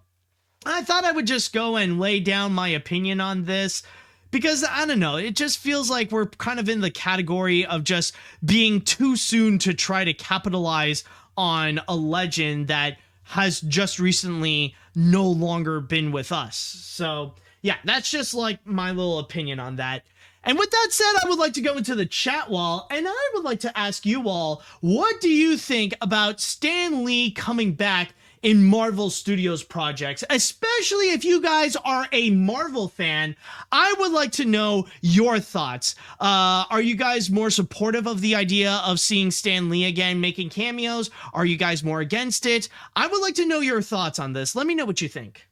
S3: I thought I would just go and lay down my opinion on this, because I don't know, it just feels like we're kind of in the category of just being too soon to try to capitalize on a legend that has just recently no longer been with us. So yeah, that's just like my little opinion on that. And with that said, I would like to go into the chat wall, and I would like to ask you all, what do you think about Stan Lee coming back in Marvel Studios projects, especially if you guys are a Marvel fan. I would like to know your thoughts. Are you guys more supportive of the idea of seeing Stan Lee again making cameos? Are you guys more against it? I would like to know your thoughts on this. Let me know what you think.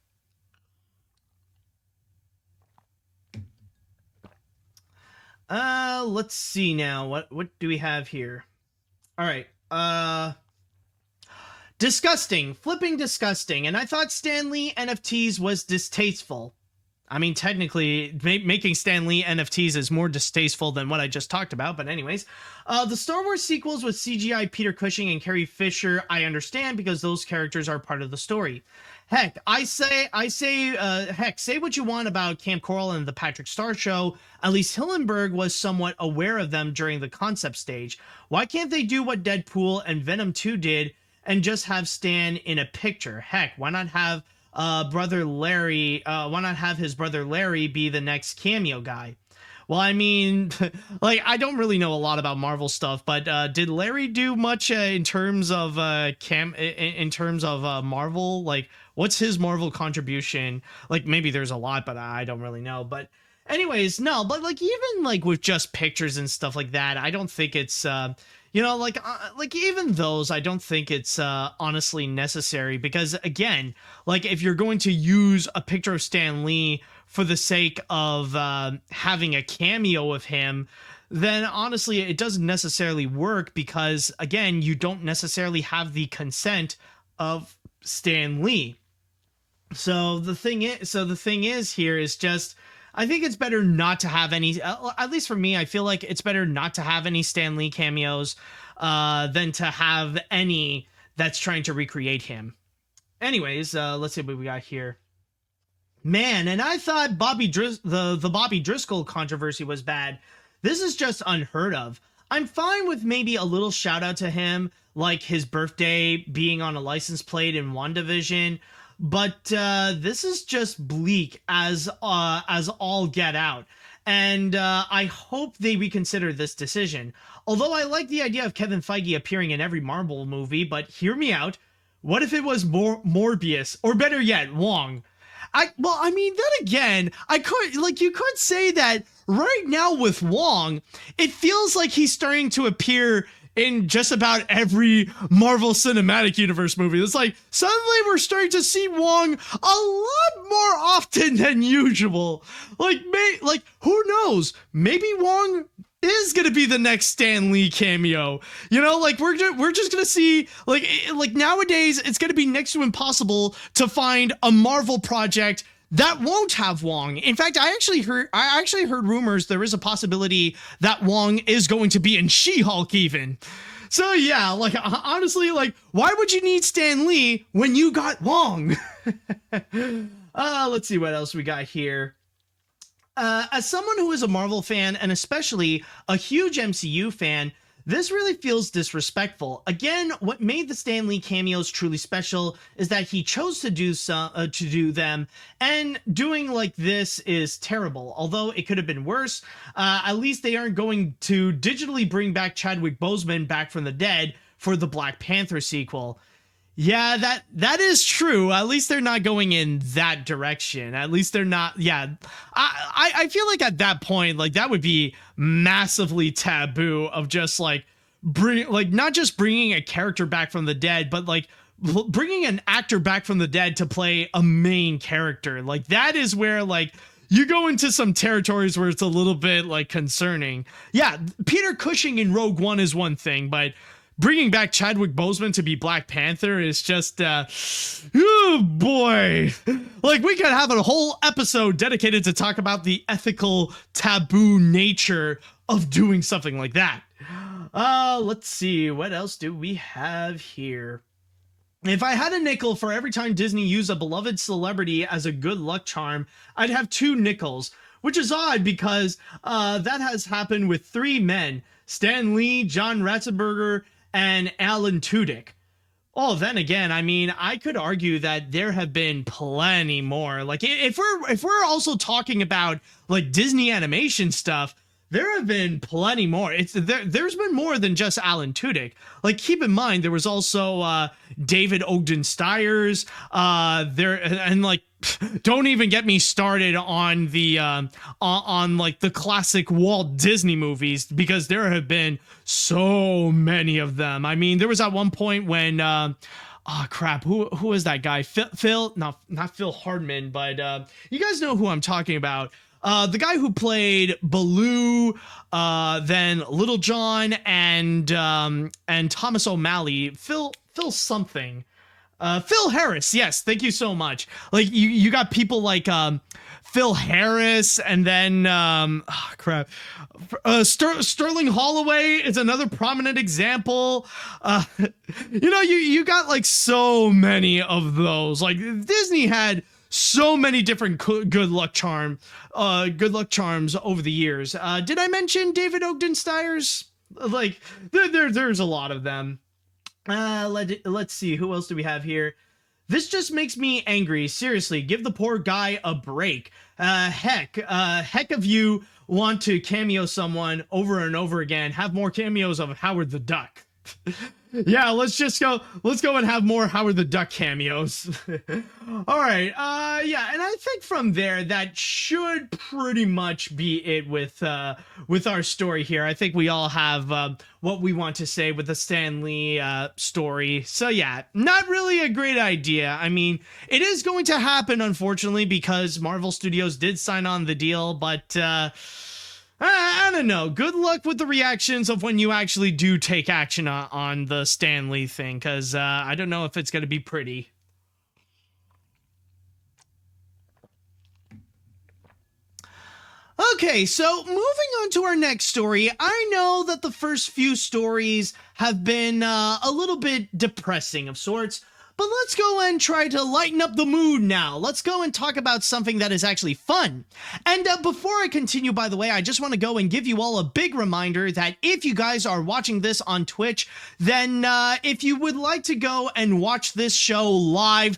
S3: Let's see now. What do we have here? All right. Disgusting. Flipping disgusting. And I thought Stan Lee NFTs was distasteful. I mean, technically, making Stan Lee NFTs is more distasteful than what I just talked about. But anyways, the Star Wars sequels with CGI Peter Cushing and Carrie Fisher, I understand because those characters are part of the story. Heck, say what you want about Camp Coral and the Patrick Star Show. At least Hillenburg was somewhat aware of them during the concept stage. Why can't they do what Deadpool and Venom 2 did and just have Stan in a picture? Heck, why not have brother Larry? Why not have his brother Larry be the next cameo guy? Well, I mean, like, I don't really know a lot about Marvel stuff, but did Larry do much in terms of Marvel? Like, what's his Marvel contribution? Like, maybe there's a lot, but I don't really know. But anyways, no, but like, even like with just pictures and stuff like that, I don't think it's like even those, I don't think it's honestly necessary, because again, like, if you're going to use a picture of Stan Lee for the sake of having a cameo of him, then honestly it doesn't necessarily work, because again, you don't necessarily have the consent of Stan Lee. So the thing is here is just, I think it's better not to have any, at least for me, I feel like it's better not to have any Stan Lee cameos than to have any that's trying to recreate him. Anyways, let's see what we got here. Man, and I thought the Bobby Driscoll controversy was bad. This is just unheard of. I'm fine with maybe a little shout out to him, like his birthday being on a license plate in WandaVision, but this is just bleak as all get out. And I hope they reconsider this decision. Although I like the idea of Kevin Feige appearing in every Marvel movie, but hear me out. What if it was Morbius, or better yet, Wong? Then again, you could say that right now with Wong, it feels like he's starting to appear in just about every Marvel Cinematic Universe movie. It's like, suddenly we're starting to see Wong a lot more often than usual. Who knows? Maybe Wong is gonna be the next Stan Lee cameo. We're just gonna see, like nowadays it's gonna be next to impossible to find a Marvel project that won't have Wong. In fact, I actually heard rumors there is a possibility that Wong is going to be in She-Hulk even. So yeah, honestly, why would you need Stan Lee when you got Wong? Let's see what else we got here. As someone who is a Marvel fan, and especially a huge MCU fan, this really feels disrespectful. Again, what made the Stan Lee cameos truly special is that he chose to do them, and doing like this is terrible. Although it could have been worse, at least they aren't going to digitally bring back Chadwick Boseman back from the dead for the Black Panther sequel. Yeah, that is true. At least they're not going in that direction. At least they're not. Yeah, I feel like at that point, that would be massively taboo of just not just bringing a character back from the dead, but bringing an actor back from the dead to play a main character. That is where you go into some territories where it's a little bit concerning. Yeah, Peter Cushing in Rogue One is one thing, but bringing back Chadwick Boseman to be Black Panther is just, oh boy. We could have a whole episode dedicated to talk about the ethical taboo nature of doing something like that. Let's see. What else do we have here? If I had a nickel for every time Disney used a beloved celebrity as a good luck charm, I'd have 2 nickels, which is odd because that has happened with 3 men: Stan Lee, John Ratzenberger, and Alan Tudyk. Oh, then again, I could argue that there have been plenty more. If we're also talking about Disney animation stuff, there have been plenty more. There's been more than just Alan Tudyk. Like, keep in mind, there was also David Ogden Stiers. Don't even get me started on the on like the classic Walt Disney movies, because there have been so many of them. I mean, there was at one point when who is that guy? Phil, not Phil Hardman, but you guys know who I'm talking about. The guy who played Baloo, then Little John, and Thomas O'Malley, Phil something. Phil Harris, yes, thank you so much. Like, you got people like Phil Harris, and then Sterling Holloway is another prominent example. You got like so many of those. Like, Disney had so many different good luck charms over the years. Did I mention David Ogden Stiers? Like, there's a lot of them. Let's see, who else do we have here? This just makes me angry. Seriously, give the poor guy a break. Heck of you want to cameo someone over and over again. Have more cameos of Howard the Duck. Yeah, let's go and have more Howard the Duck cameos. All right. Yeah, and I think from there that should pretty much be it with our story here. I think we all have what we want to say with the Stan Lee story. So yeah, not really a great idea. I mean, it is going to happen, unfortunately, because Marvel Studios did sign on the deal, but I don't know. Good luck with the reactions of when you actually do take action on the Stan Lee thing, because I don't know if it's going to be pretty. Okay, so moving on to our next story. I know that the first few stories have been a little bit depressing of sorts, but let's go and try to lighten up the mood now. Let's go and talk about something that is actually fun. And before I continue, by the way, I just want to go and give you all a big reminder that if you guys are watching this on Twitch, then if you would like to go and watch this show live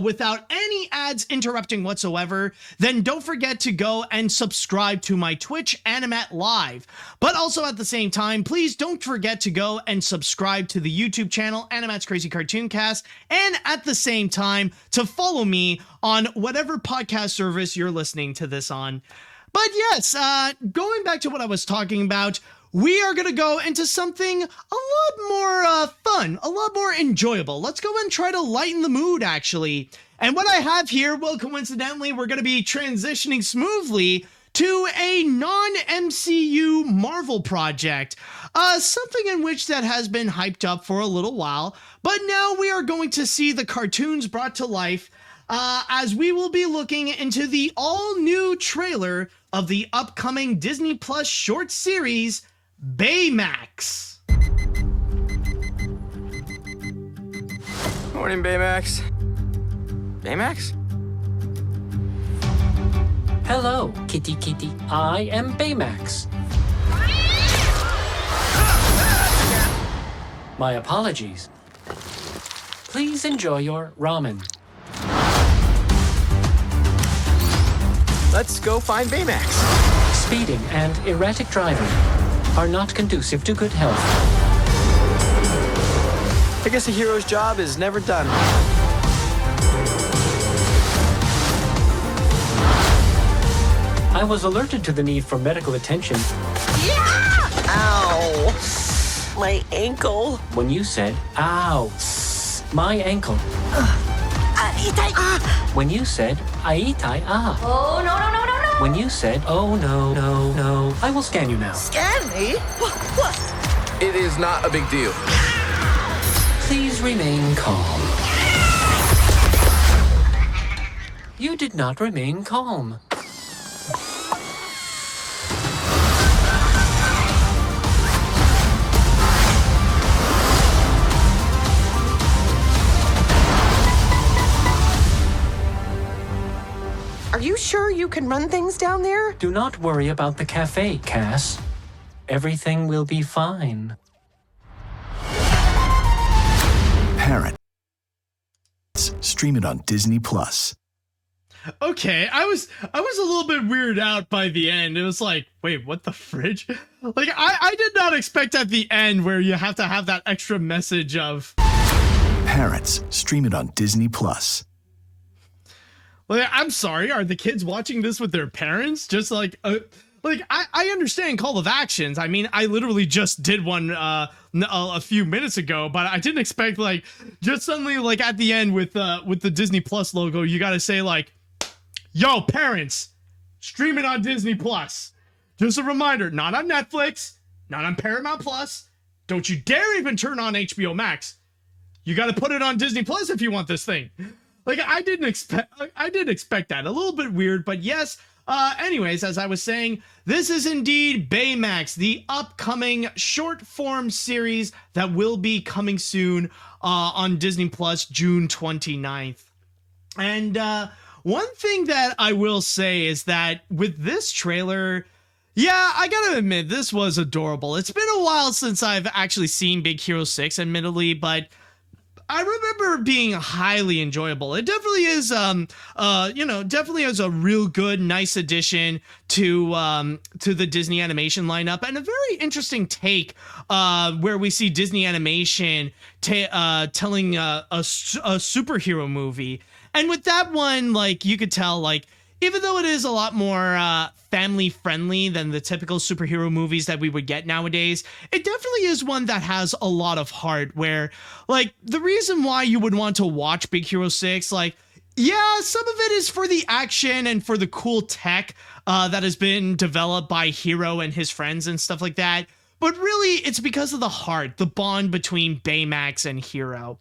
S3: without any ads interrupting whatsoever, then don't forget to go and subscribe to my Twitch, AniMat Live. But also at the same time, please don't forget to go and subscribe to the YouTube channel, AniMat's Crazy Cartoon Cast, and at the same time to follow me on whatever podcast service you're listening to this on. But yes, going back to what I was talking about, we are going to go into something a lot more fun, a lot more enjoyable. Let's go and try to lighten the mood, actually. And what I have here, well, coincidentally, we're going to be transitioning smoothly to a non-MCU Marvel project, something in which that has been hyped up for a little while, but now we are going to see the cartoons brought to life, as we will be looking into the all-new trailer of the upcoming Disney Plus short series, Baymax.
S4: Morning, Baymax. Baymax?
S5: Hello, kitty kitty. I am Baymax. My apologies. Please enjoy your ramen.
S4: Let's go find Baymax.
S5: Speeding and erratic driving are not conducive to good health.
S4: I guess a hero's job is never done.
S5: I was alerted to the need for medical attention
S6: Yeah! Ow! My ankle.
S5: when you said, ow, my ankle. When you said, aitai, ah.
S6: Oh, no.
S5: When you said, oh no, no, no. I will scan you now.
S6: Scan me? What?
S4: It is not a big deal.
S5: Please remain calm. You did not remain calm.
S6: Are you sure you can run things down there?
S5: Do not worry about the cafe, Cass. Everything will be fine.
S7: Parent. Stream it on Disney Plus.
S3: Okay, I was a little bit weirded out by the end. It was like, wait, what the fridge? Like, I did not expect at the end where you have to have that extra message of
S1: Parents, stream it on Disney Plus.
S3: Like, I'm sorry, are the kids watching this with their parents? Just like I understand call of actions. I mean, I literally just did one a few minutes ago, but I didn't expect like just suddenly like at the end with the Disney Plus logo, you got to say like, yo, parents, stream it on Disney Plus. Just a reminder, not on Netflix, not on Paramount Plus. Don't you dare even turn on HBO Max. You got to put it on Disney Plus if you want this thing. Like, I didn't expect that. A little bit weird, but yes. Anyways, as I was saying, this is indeed Baymax, the upcoming short form series that will be coming soon on Disney Plus, June 29th. And one thing that I will say is that with this trailer, yeah, I gotta admit, this was adorable. It's been a while since I've actually seen Big Hero 6, admittedly, but I remember being highly enjoyable. It definitely is, definitely is a real good, nice addition to the Disney animation lineup, and a very interesting take, where we see Disney animation telling a superhero movie. And with that one, like, you could tell, like, even though it is a lot more family friendly than the typical superhero movies that we would get nowadays, it definitely is one that has a lot of heart, where like the reason why you would want to watch Big Hero 6, like, yeah, some of it is for the action and for the cool tech that has been developed by Hero and his friends and stuff like that. But really, it's because of the heart, the bond between Baymax and Hero.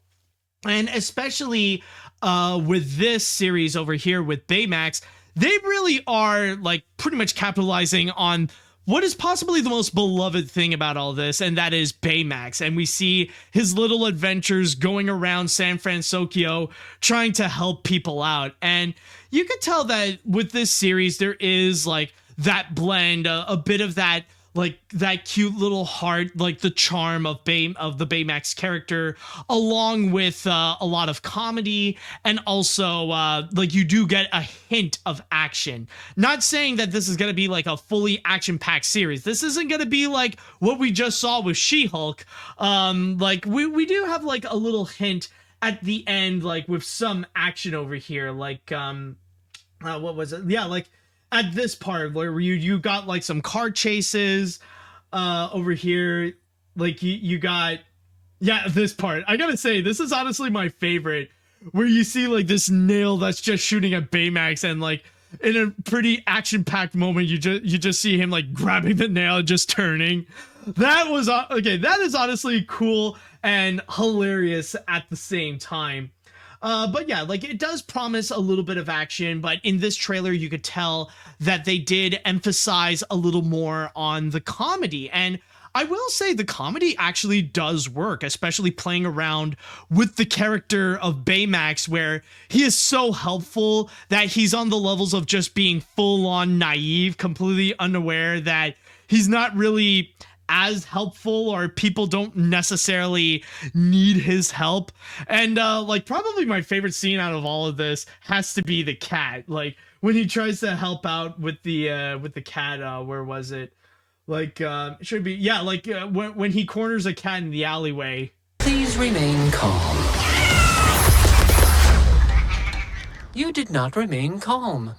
S3: And especially with this series over here with Baymax, they really are like pretty much capitalizing on what is possibly the most beloved thing about all this, and that is Baymax. And we see his little adventures going around San Francisco trying to help people out. And you could tell that with this series, there is like that blend, a bit of that, like that cute little heart, like the charm of the Baymax character, along with a lot of comedy, and also like you do get a hint of action. Not saying that this is going to be like a fully action-packed series. This isn't going to be like what we just saw with She-Hulk. Like we do have like a little hint at the end, like with some action over here, like what was it? Yeah, like at this part where you got like some car chases over here, like you got, yeah, this part. I gotta say, this is honestly my favorite, where you see like this nail that's just shooting at Baymax, and like in a pretty action-packed moment, you just see him like grabbing the nail and just turning. That was okay. That is honestly cool and hilarious at the same time. But yeah, like it does promise a little bit of action, but in this trailer, you could tell that they did emphasize a little more on the comedy. And I will say the comedy actually does work, especially playing around with the character of Baymax, where he is so helpful that he's on the levels of just being full on naive, completely unaware that he's not really as helpful, or people don't necessarily need his help. And like probably my favorite scene out of all of this has to be the cat, like when he tries to help out with the cat. Where was it? Like it should be, yeah, like when he corners a cat in the alleyway.
S5: Please remain calm. You did not remain calm.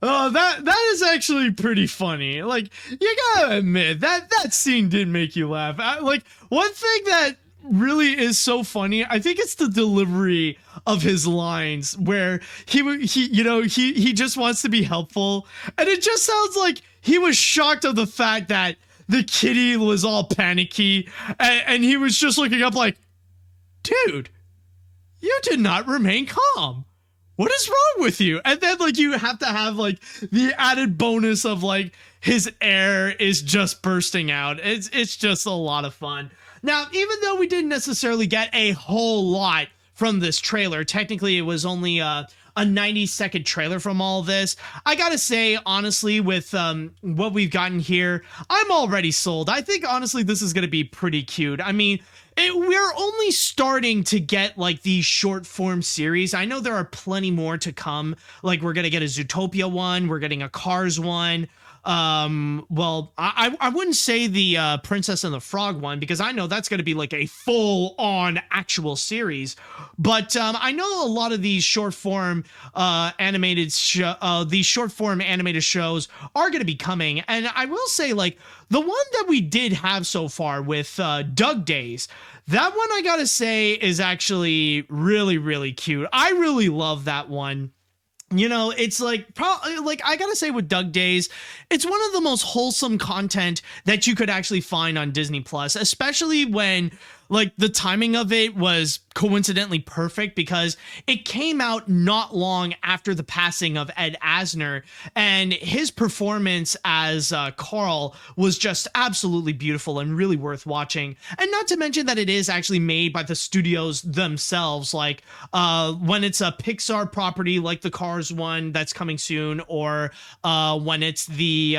S3: Oh, that is actually pretty funny. Like, you gotta admit that scene did make you laugh. Like, one thing that really is so funny, I think it's the delivery of his lines, where he just wants to be helpful, and it just sounds like he was shocked of the fact that the kitty was all panicky, and he was just looking up like, dude, you did not remain calm. What is wrong with you? And then like you have to have like the added bonus of like his air is just bursting out. It's just a lot of fun. Now, even though we didn't necessarily get a whole lot from this trailer, technically it was only a 90-second trailer from all this, I gotta say, honestly, with what we've gotten here, I'm already sold. I think honestly this is gonna be pretty cute. I mean, we're only starting to get like these short form series. I know there are plenty more to come. Like we're gonna get a Zootopia one, we're getting a Cars one. Well, I wouldn't say the Princess and the Frog one, because I know that's going to be like a full on actual series, but I know a lot of these short form animated shows are going to be coming. And I will say, like, the one that we did have so far with Doug Days, that one I gotta say is actually really, really cute. I really love that one. You know, it's like, probably, like, I gotta say with Doug Days, it's one of the most wholesome content that you could actually find on Disney Plus, especially when, like, the timing of it was coincidentally perfect, because it came out not long after the passing of Ed Asner, and his performance as Carl was just absolutely beautiful and really worth watching. And not to mention that it is actually made by the studios themselves, like when it's a Pixar property like the Cars one that's coming soon, or when it's the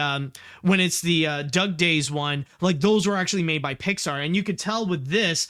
S3: Doug Days one, like those were actually made by Pixar. And you could tell with this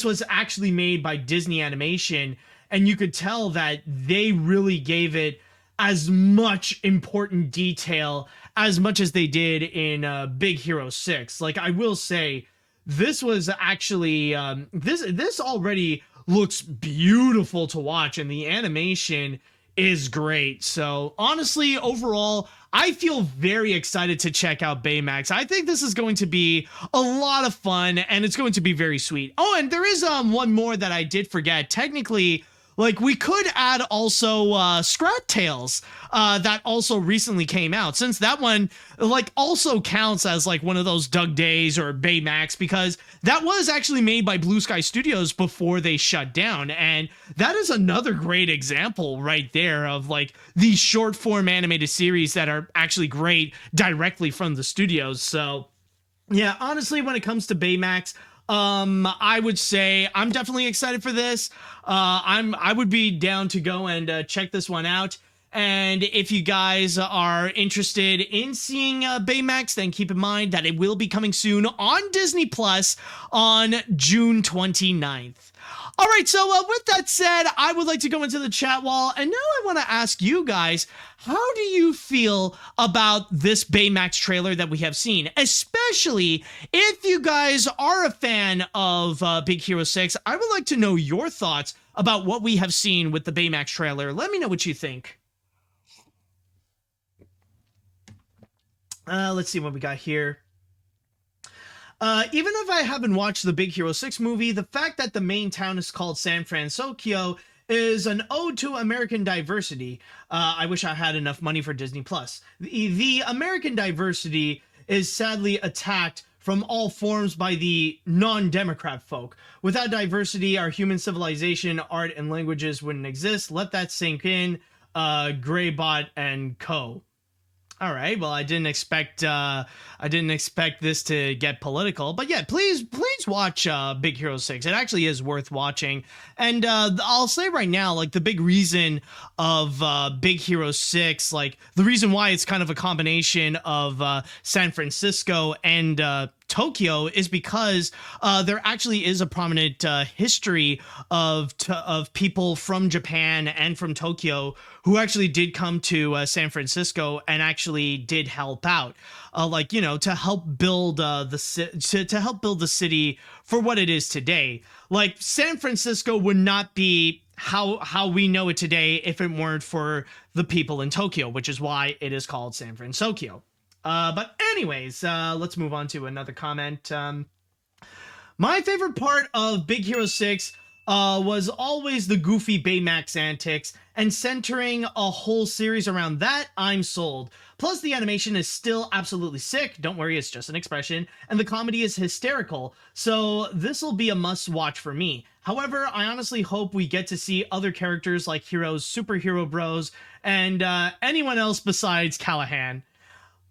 S3: was actually made by Disney Animation, and you could tell that they really gave it as much important detail as much as they did in Big Hero 6. Like, I will say, this was actually this already looks beautiful to watch, and the animation is great. So honestly, overall, I feel very excited to check out Baymax. I think this is going to be a lot of fun, and it's going to be very sweet. Oh, and there is one more that I did forget. Technically, like, we could add also Scrat Tales that also recently came out, since that one like also counts as like one of those Doug Days or Baymax, because that was actually made by Blue Sky Studios before they shut down. And that is another great example right there of like these short form animated series that are actually great directly from the studios. So yeah, honestly, when it comes to Baymax, I would say I'm definitely excited for this. I would be down to go and check this one out. And if you guys are interested in seeing Baymax, then keep in mind that it will be coming soon on Disney Plus on June 29th. All right, so with that said, I would like to go into the chat wall, and now I want to ask you guys, how do you feel about this Baymax trailer that we have seen? Especially if you guys are a fan of Big Hero 6, I would like to know your thoughts about what we have seen with the Baymax trailer. Let me know what you think. Let's see what we got here. Even if I haven't watched the Big Hero 6 movie, the fact that the main town is called San Francisco is an ode to American diversity. I wish I had enough money for Disney Plus. The American diversity is sadly attacked from all forms by the non-democrat folk. Without diversity, our human civilization, art, and languages wouldn't exist. Let that sink in. Greybot and Co. All right. Well, I didn't expect this to get political, but yeah, please watch Big Hero 6. It actually is worth watching. And I'll say right now, like, the big reason of Big Hero 6, like the reason why it's kind of a combination of San Francisco and Tokyo is because there actually is a prominent history of people from Japan and from Tokyo who actually did come to San Francisco and actually did help out, like, you know, to help build the city for what it is today. Like, San Francisco would not be how we know it today if it weren't for the people in Tokyo, which is why it is called San Francisco. But anyways, let's move on to another comment. My favorite part of Big Hero 6 was always the goofy Baymax antics, and centering a whole series around that, I'm sold. Plus, the animation is still absolutely sick. Don't worry, it's just an expression. And the comedy is hysterical, so this will be a must-watch for me. However, I honestly hope we get to see other characters like Hero's superhero bros and anyone else besides Callahan.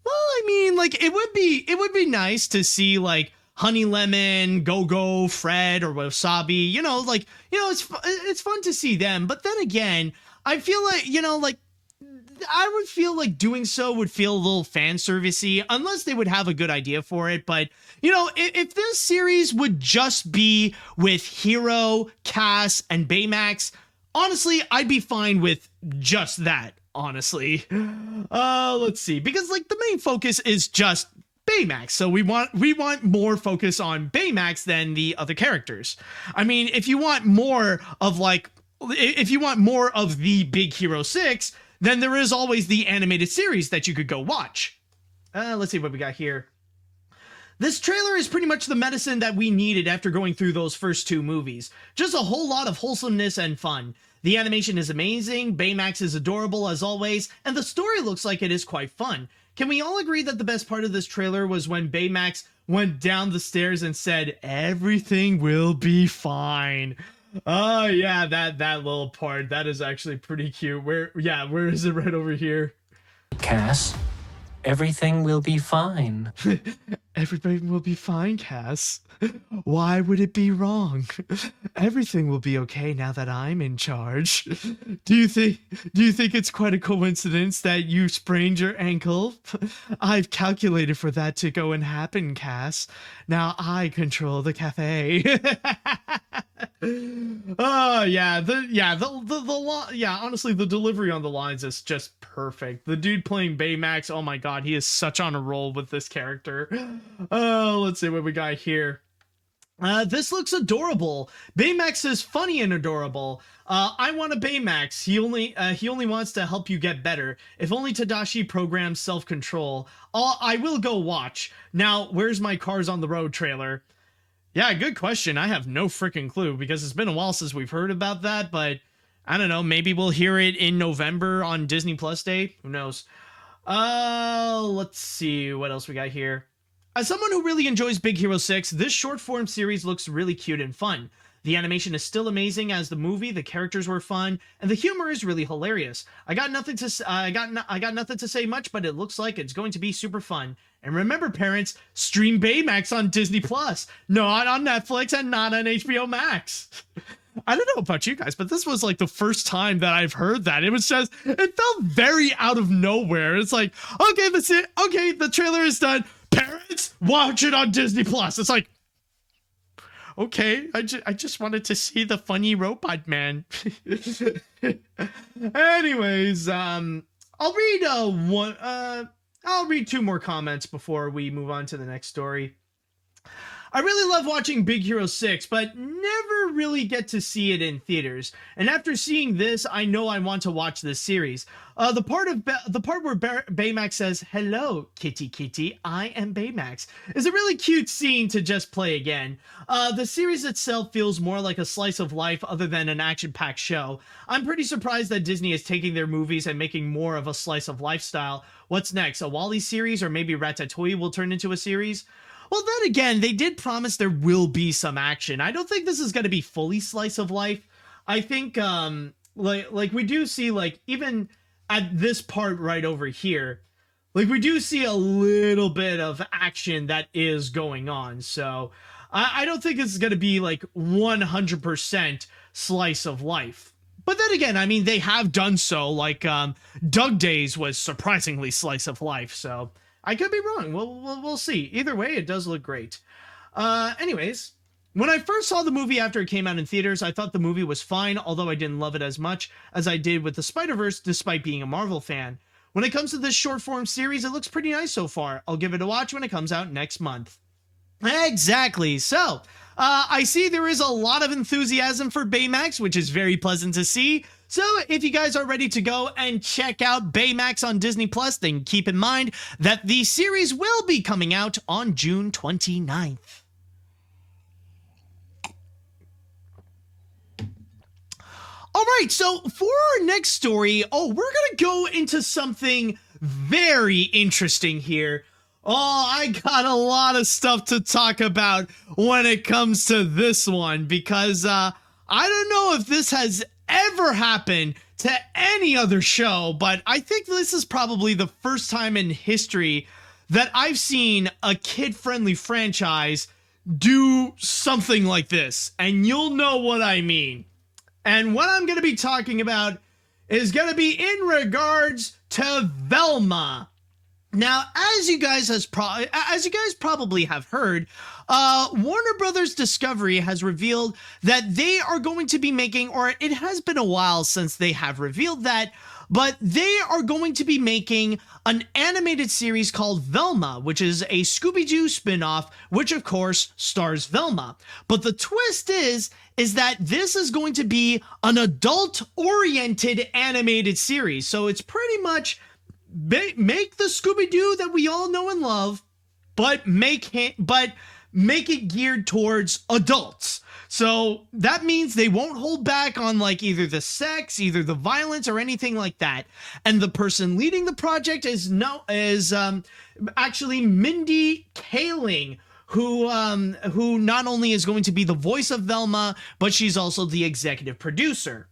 S3: Well, I mean, like, it would be nice to see, like, Honey Lemon, Go-Go, Fred, or Wasabi, you know, like, you know, it's fun to see them. But then again, I feel like, you know, like, I would feel like doing so would feel a little fan servicey unless they would have a good idea for it. But, you know, if this series would just be with Hero, Cass, and Baymax, honestly, I'd be fine with just that, honestly. Let's see. Because, like, the main focus is just Baymax, so we want more focus on Baymax than the other characters. I mean, if you want more of the Big Hero 6, then there is always the animated series that you could go watch. Let's see what we got here. This trailer is pretty much the medicine that we needed after going through those first two movies. Just a whole lot of wholesomeness and fun. The animation is amazing, Baymax is adorable as always, and the story looks like it is quite fun. Can we all agree that the best part of this trailer was when Baymax went down the stairs and said, "Everything will be fine"? Oh yeah, that little part, that is actually pretty cute. Where is it? Right over here.
S5: Cass, everything will be fine.
S3: Everything will be fine, Cass. Why would it be wrong? Everything will be okay now that I'm in charge. Do you think it's quite a coincidence that you sprained your ankle? I've calculated for that to go and happen, Cass. Now I control the cafe. Oh yeah, honestly, the delivery on the lines is just perfect. The dude playing Baymax, oh my god, he is such on a roll with this character. Oh, let's see what we got here. This looks adorable. Baymax is funny and adorable. I want a Baymax. He only wants to help you get better. If only Tadashi programs self-control. I will go watch. Now, where's my Cars on the Road trailer? Yeah, good question. I have no freaking clue because it's been a while since we've heard about that, but I don't know. Maybe we'll hear it in November on Disney Plus Day. Who knows? Let's see what else we got here. As someone who really enjoys Big Hero 6, this short-form series looks really cute and fun. The animation is still amazing as the movie, the characters were fun, and the humor is really hilarious. I got nothing to say much, but it looks like it's going to be super fun. And remember, parents, stream Baymax on Disney Plus, not on Netflix and not on HBO Max. I don't know about you guys, but this was like the first time that I've heard that. It felt very out of nowhere. It's like, okay, that's it. Okay, the trailer is done. Parents, watch it on Disney Plus. It's like, okay, I just wanted to see the funny robot man. Anyways, I'll read two more comments before we move on to the next story. I really love watching Big Hero 6, but never really get to see it in theaters. And after seeing this, I know I want to watch this series. The part where Baymax says, "Hello, kitty kitty, I am Baymax," is a really cute scene to just play again. The series itself feels more like a slice of life other than an action-packed show. I'm pretty surprised that Disney is taking their movies and making more of a slice of lifestyle. What's next? A Wall-E series, or maybe Ratatouille will turn into a series? Well, then again, they did promise there will be some action. I don't think this is going to be fully slice of life. I think, like we do see, like, even at this part right over here, like, we do see a little bit of action that is going on. So I don't think it's going to be, like, 100% slice of life. But then again, I mean, they have done so. Like, Doug Days was surprisingly slice of life, so I could be wrong. We'll see. Either way, it does look great. Anyways, when I first saw the movie after it came out in theaters, I thought the movie was fine, although I didn't love it as much as I did with the Spider-Verse, despite being a Marvel fan. When it comes to this short-form series, it looks pretty nice so far. I'll give it a watch when it comes out next month. Exactly. So, I see there is a lot of enthusiasm for Baymax, which is very pleasant to see. So if you guys are ready to go and check out Baymax on Disney Plus, then keep in mind that the series will be coming out on June 29th. All right, so for our next story, we're going to go into something very interesting here. I got a lot of stuff to talk about when it comes to this one, because I don't know if this has ever happened to any other show, but I think this is probably the first time in history that I've seen a kid-friendly franchise do something like this, and you'll know what I mean. And what I'm going to be talking about is going to be in regards to Velma. Now, as you guys probably have heard, Warner Brothers Discovery has revealed that they are going to be making, or it has been a while since they have revealed that, but they are going to be making an animated series called Velma, which is a Scooby-Doo spin-off, which of course stars Velma. But the twist is that this is going to be an adult-oriented animated series. So it's pretty much make the Scooby-Doo that we all know and love, but make it geared towards adults. So that means they won't hold back on like either the sex, either the violence, or anything like that. And the person leading the project is actually Mindy Kaling, who not only is going to be the voice of Velma, but she's also the executive producer.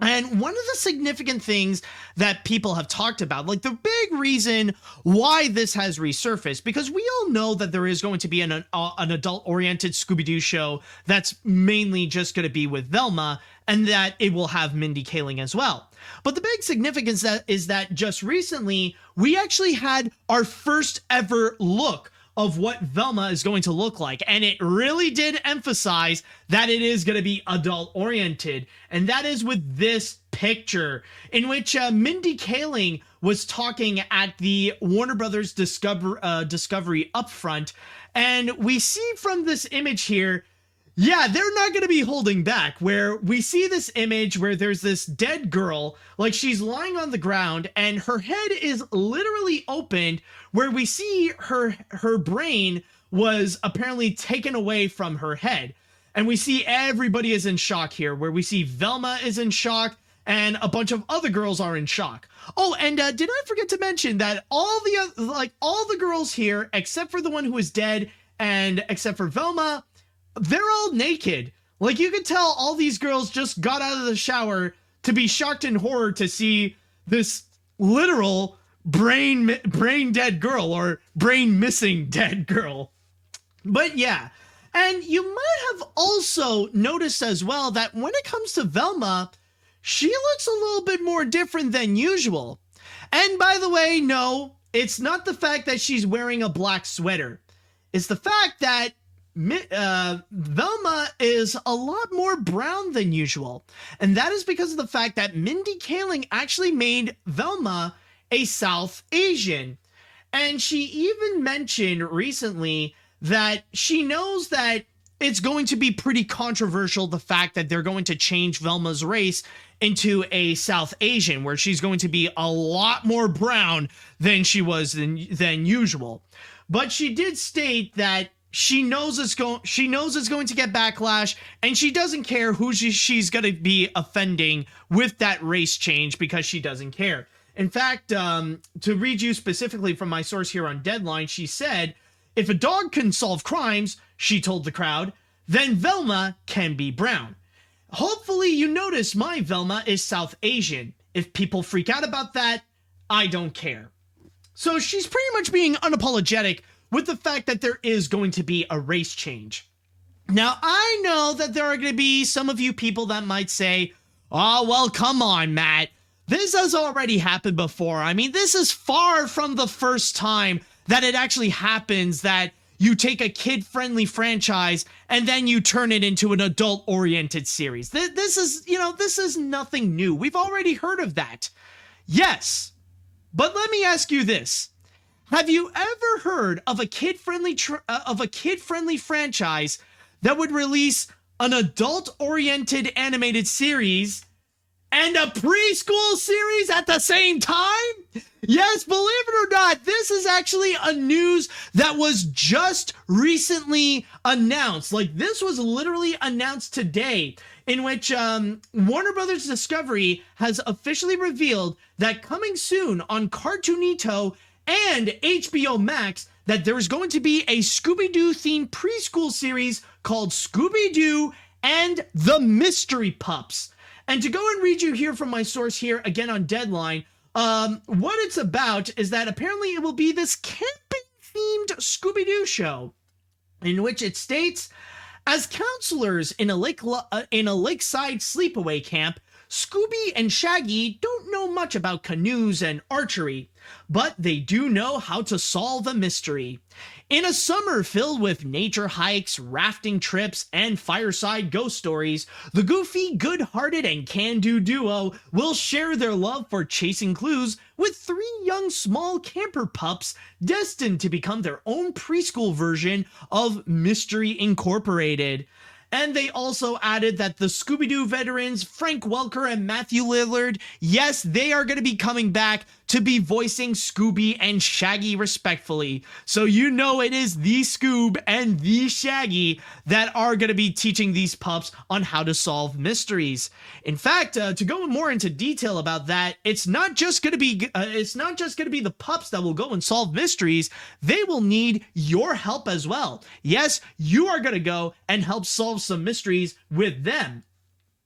S3: And one of the significant things that people have talked about, like the big reason why this has resurfaced, because we all know that there is going to be an adult-oriented Scooby-Doo show that's mainly just going to be with Velma, and that it will have Mindy Kaling as well. But the big significance is that just recently, we actually had our first ever look of what Velma is going to look like. And it really did emphasize that it is going to be adult oriented. And that is with this picture in which Mindy Kaling was talking at the Warner Brothers Discovery upfront. And we see from this image here, yeah, they're not going to be holding back, where we see this image where there's this dead girl, like she's lying on the ground and her head is literally opened, where we see her brain was apparently taken away from her head. And we see everybody is in shock here, where we see Velma is in shock and a bunch of other girls are in shock. Oh, and did I forget to mention that all the girls here, except for the one who is dead and except for Velma, they're all naked. Like, you could tell all these girls just got out of the shower to be shocked in horror to see this literal brain dead girl, or brain missing dead girl. But yeah, and you might have also noticed as well that when it comes to Velma, she looks a little bit more different than usual. And by the way, no, it's not the fact that she's wearing a black sweater. It's the fact that Velma is a lot more brown than usual. And that is because of the fact that Mindy Kaling actually made Velma a South Asian. And she even mentioned recently that she knows that it's going to be pretty controversial, the fact that they're going to change Velma's race into a South Asian, where she's going to be a lot more brown than she was than usual. But she did state that she knows it's going to get backlash, and she doesn't care who she's going to be offending with that race change, because she doesn't care. In fact, to read you specifically from my source here on Deadline, she said, "If a dog can solve crimes," she told the crowd, "then Velma can be brown. Hopefully you notice my Velma is South Asian. If people freak out about that, I don't care." So she's pretty much being unapologetic with the fact that there is going to be a race change. Now, I know that there are going to be some of you people that might say, "Oh, well, come on, Matt. This has already happened before. I mean, this is far from the first time that it actually happens, that you take a kid-friendly franchise and then you turn it into an adult-oriented series. This is nothing new. We've already heard of that." Yes, but let me ask you this. Have you ever heard of a kid-friendly franchise that would release an adult-oriented animated series and a preschool series at the same time? Yes, believe it or not, this is actually a news that was just recently announced. Like, this was literally announced today, in which Warner Brothers Discovery has officially revealed that coming soon on Cartoonito and HBO Max, that there's going to be a Scooby-Doo themed preschool series called Scooby-Doo and the Mystery Pups. And to go and read you here from my source here, again on Deadline, what it's about is that apparently it will be this camping-themed Scooby-Doo show, in which it states, as counselors in a lakeside sleepaway camp, Scooby and Shaggy don't know much about canoes and archery, but they do know how to solve a mystery. In a summer filled with nature hikes, rafting trips, and fireside ghost stories, the goofy, good-hearted, and can-do duo will share their love for chasing clues with 3 young small camper pups destined to become their own preschool version of Mystery Incorporated. And they also added that the Scooby-Doo veterans Frank Welker and Matthew Lillard, yes, they are going to be coming back to be voicing Scooby and Shaggy respectfully. So you know it is the Scoob and the Shaggy that are going to be teaching these pups on how to solve mysteries. In fact, to go more into detail about that, it's not just going to be the pups that will go and solve mysteries. They will need your help as well. Yes, you are going to go and help solve some mysteries with them,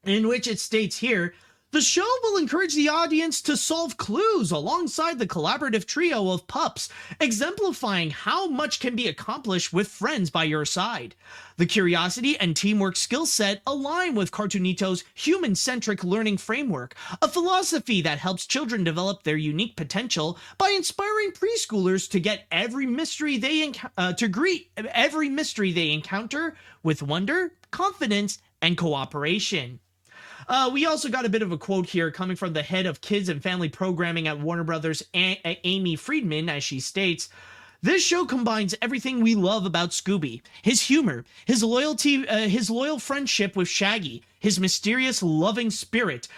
S3: in which it states here, the show will encourage the audience to solve clues alongside the collaborative trio of pups, exemplifying how much can be accomplished with friends by your side. The curiosity and teamwork skill set align with Cartoonito's human-centric learning framework, a philosophy that helps children develop their unique potential by inspiring preschoolers to get every mystery they encounter with wonder, confidence, and cooperation. We also got a bit of a quote here coming from the head of kids and family programming at Warner Brothers, Amy Friedman, as she states, "This show combines everything we love about Scooby. His humor, his loyalty, his loyal friendship with Shaggy, his mysterious loving spirit,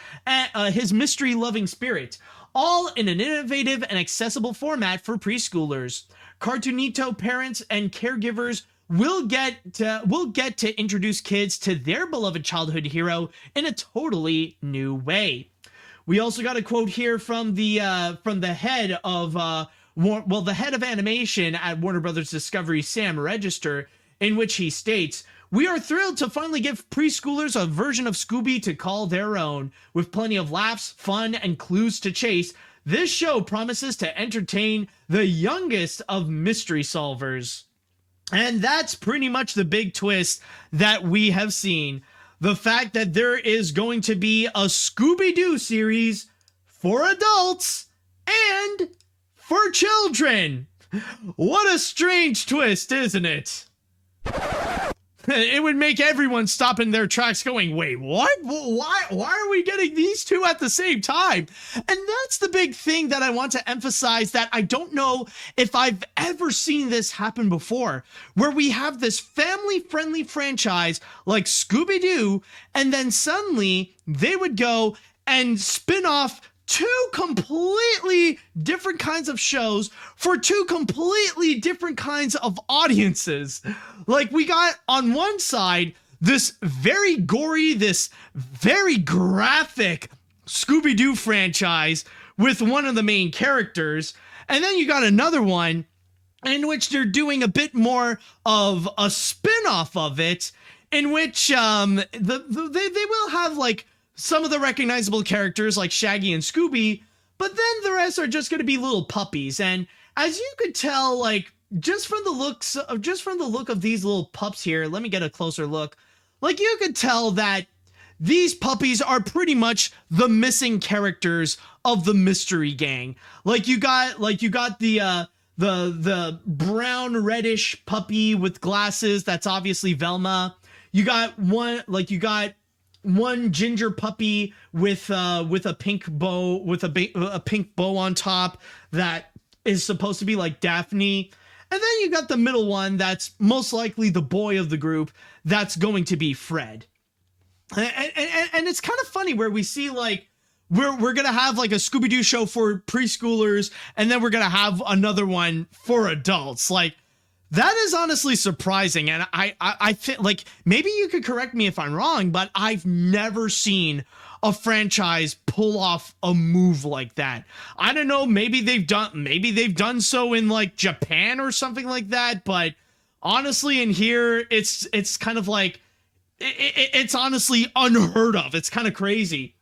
S3: his mystery-loving spirit, all in an innovative and accessible format for preschoolers. Cartoonito parents and caregivers will get to introduce kids to their beloved childhood hero in a totally new way." We also got a quote here from the head of the head of animation at Warner Brothers Discovery, Sam Register, in which he states, "We are thrilled to finally give preschoolers a version of Scooby to call their own. With plenty of laughs, fun, and clues to chase, this show promises to entertain the youngest of mystery solvers." And that's pretty much the big twist that we have seen. The fact that there is going to be a Scooby-Doo series for adults and for children. What a strange twist, isn't it? It would make everyone stop in their tracks going, wait, what? Why are we getting these two at the same time? And that's the big thing that I want to emphasize, that I don't know if I've ever seen this happen before, where we have this family-friendly franchise like Scooby-Doo, and then suddenly they would go and spin off 2 completely different kinds of shows for 2 completely different kinds of audiences. Like, we got on one side this very gory, this very graphic Scooby-Doo franchise with one of the main characters, and then you got another one in which they're doing a bit more of a spin-off of it, in which they will have like some of the recognizable characters like Shaggy and Scooby, but then the rest are just going to be little puppies. And as you could tell, like, just from the look of these little pups here, let me get a closer look. Like, you could tell that these puppies are pretty much the missing characters of the mystery gang. Like you got the brown reddish puppy with glasses, that's obviously Velma. You got one ginger puppy with a pink bow, with a pink bow on top, that is supposed to be like Daphne. And then you got the middle one that's most likely the boy of the group, that's going to be Fred. And it's kind of funny where we see like we're gonna have like a Scooby-Doo show for preschoolers, and then we're gonna have another one for adults. Like, that is honestly surprising, and I feel like, maybe you could correct me if I'm wrong, but I've never seen a franchise pull off a move like that. I don't know, maybe they've done so in like Japan or something like that, but honestly in here it's kind of like it's honestly unheard of. It's kind of crazy.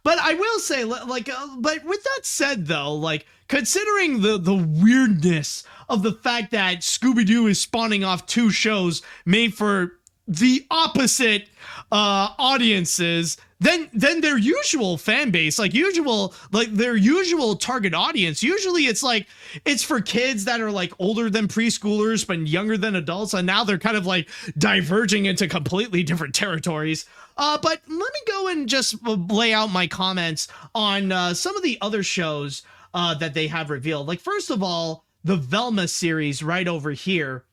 S3: But I will say, like, but with that said, though, like, considering the weirdness of the fact that Scooby-Doo is spawning off 2 shows made for the opposite audiences than their usual fan base, like their usual target audience. Usually it's for kids that are like older than preschoolers but younger than adults, and now they're kind of like diverging into completely different territories. But let me go and just lay out my comments on some of the other shows that they have revealed. Like, first of all, the Velma series right over here.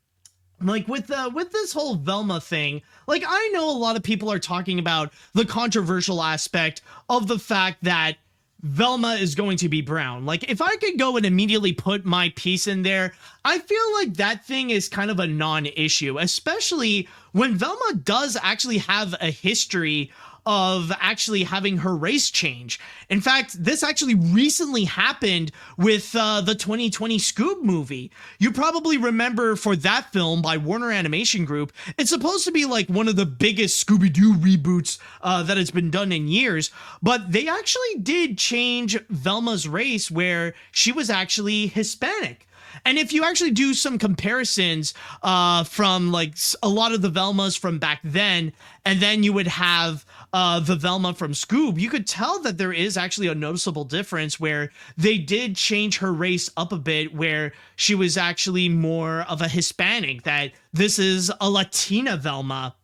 S3: Like with this whole Velma thing, like I know a lot of people are talking about the controversial aspect of the fact that Velma is going to be brown. Like, if I could go and immediately put my piece in there, I feel like that thing is kind of a non-issue, especially when Velma does actually have a history of actually having her race change. In fact, this actually recently happened with the 2020 Scoob movie. You probably remember for that film by Warner Animation Group, it's supposed to be like one of the biggest Scooby-Doo reboots that has been done in years, but they actually did change Velma's race where she was actually Hispanic. And if you actually do some comparisons from like a lot of the Velmas from back then, and then you would have the Velma from Scoob, you could tell that there is actually a noticeable difference where they did change her race up a bit, where she was actually more of a Hispanic, that this is a Latina Velma.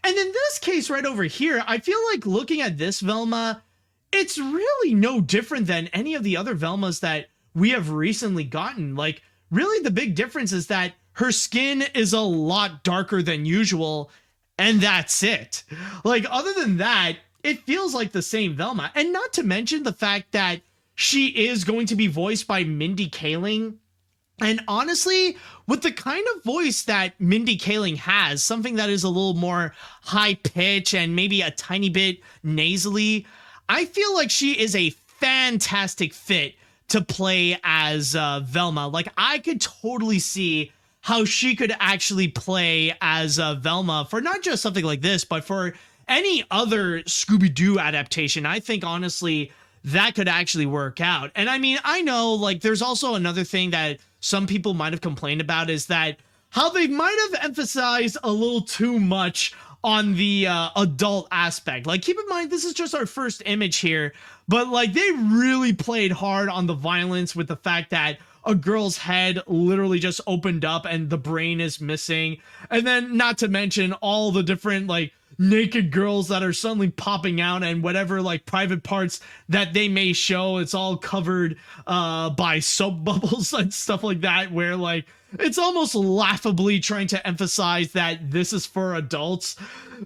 S3: And in this case right over here, I feel like looking at this Velma, it's really no different than any of the other Velmas that we have recently gotten. Like, really the big difference is that her skin is a lot darker than usual, and that's it. Like, other than that, it feels like the same Velma. And not to mention the fact that she is going to be voiced by Mindy Kaling. And honestly, with the kind of voice that Mindy Kaling has, something that is a little more high pitch and maybe a tiny bit nasally, I feel like she is a fantastic fit to play as Velma. Like, I could totally see how she could actually play as Velma for not just something like this, but for any other Scooby-Doo adaptation. I think, honestly, that could actually work out. And I mean, I know, like, there's also another thing that some people might have complained about, is that how they might have emphasized a little too much on the adult aspect. Like, keep in mind, this is just our first image here, but like they really played hard on the violence with the fact that a girl's head literally just opened up and the brain is missing. And then not to mention all the different like naked girls that are suddenly popping out, and whatever like private parts that they may show, it's all covered by soap bubbles and stuff like that, where like it's almost laughably trying to emphasize that this is for adults.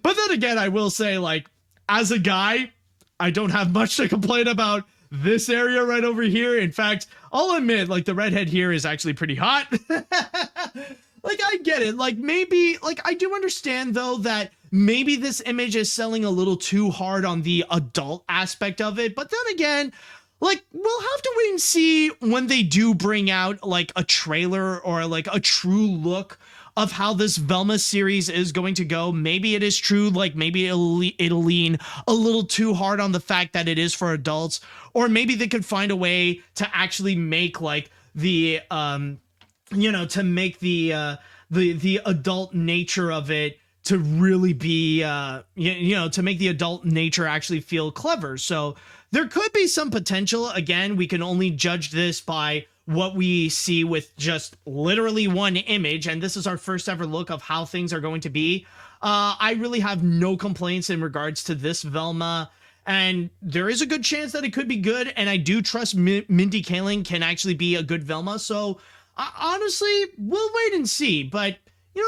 S3: But then again, I will say, like, as a guy, I don't have much to complain about this area right over here. In fact, I'll admit, like, the redhead here is actually pretty hot. Like, I get it. Like, maybe, like, I do understand, though, that maybe this image is selling a little too hard on the adult aspect of it. But then again, like, we'll have to wait and see when they do bring out, like, a trailer or, like, a true look of how this Velma series is going to go. Maybe it is true, like, maybe it'll lean a little too hard on the fact that it is for adults. Or maybe they could find a way to actually make, like, the, to make the adult nature of it to really be, to make the adult nature actually feel clever. So there could be some potential. Again, we can only judge this by what we see with just literally one image, and this is our first ever look of how things are going to be. I really have no complaints in regards to this Velma, and there is a good chance that it could be good, and I do trust Mindy Kaling can actually be a good Velma. So honestly, we'll wait and see, but maybe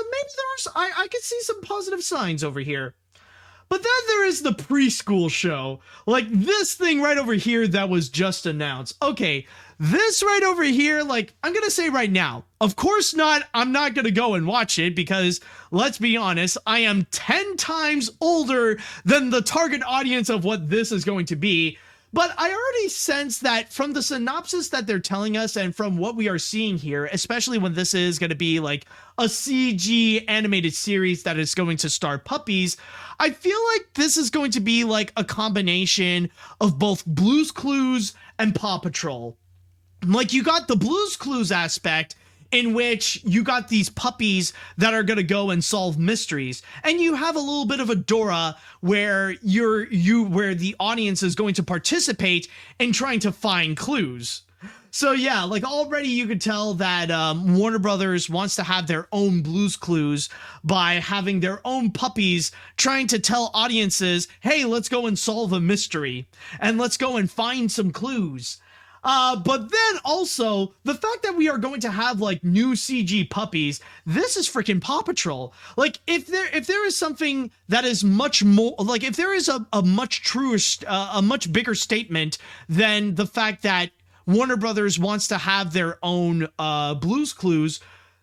S3: I could see some positive signs over here. But then there is the preschool show, like this thing right over here that was just announced. Okay, this right over here, like, I'm going to say right now, of course not, I'm not going to go and watch it because, let's be honest, I am 10 times older than the target audience of what this is going to be. But I already sense that from the synopsis that they're telling us and from what we are seeing here, especially when this is going to be like a CG animated series that is going to star puppies, I feel like this is going to be like a combination of both Blue's Clues and Paw Patrol. Like, you got the Blue's Clues aspect in which you got these puppies that are going to go and solve mysteries, and you have a little bit of a Dora where where the audience is going to participate in trying to find clues. So yeah, like already you could tell that Warner Brothers wants to have their own Blue's Clues by having their own puppies trying to tell audiences, hey, let's go and solve a mystery and let's go and find some clues. But then also the fact that we are going to have like new CG puppies, this is freaking Paw Patrol. Like if there is something that is much more, like if there is a much truer, a much bigger statement than the fact that Warner Brothers wants to have their own Blue's Clues,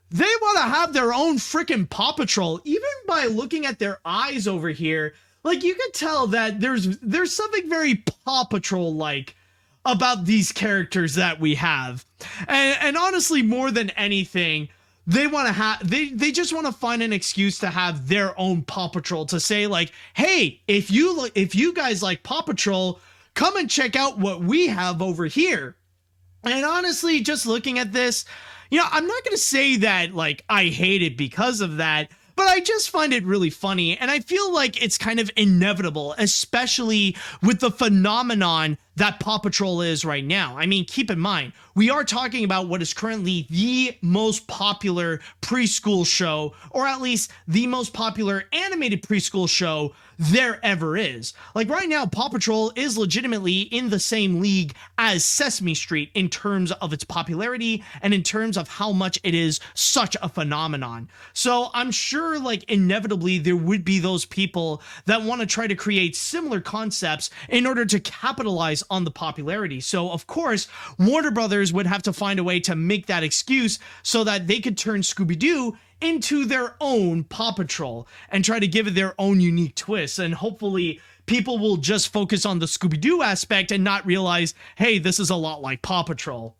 S3: they want to have their own freaking Paw Patrol. Even by looking at their eyes over here, like you can tell that there's something very Paw Patrol like about these characters that we have. And honestly, more than anything, they want to have they just want to find an excuse to have their own Paw Patrol, to say like, hey, if you guys like Paw Patrol, come and check out what we have over here. And honestly, just looking at this, you know, I'm not going to say that like I hate it because of that, but I just find it really funny. And I feel like it's kind of inevitable, especially with the phenomenon that Paw Patrol is right now. I mean, keep in mind, we are talking about what is currently the most popular preschool show, or at least the most popular animated preschool show there ever is. Like right now, Paw Patrol is legitimately in the same league as Sesame Street in terms of its popularity and in terms of how much it is such a phenomenon. So I'm sure like inevitably there would be those people that want to try to create similar concepts in order to capitalize on the popularity. So of course, Warner Brothers would have to find a way to make that excuse so that they could turn Scooby-Doo into their own Paw Patrol and try to give it their own unique twist. And hopefully people will just focus on the Scooby-Doo aspect and not realize, hey, this is a lot like Paw Patrol.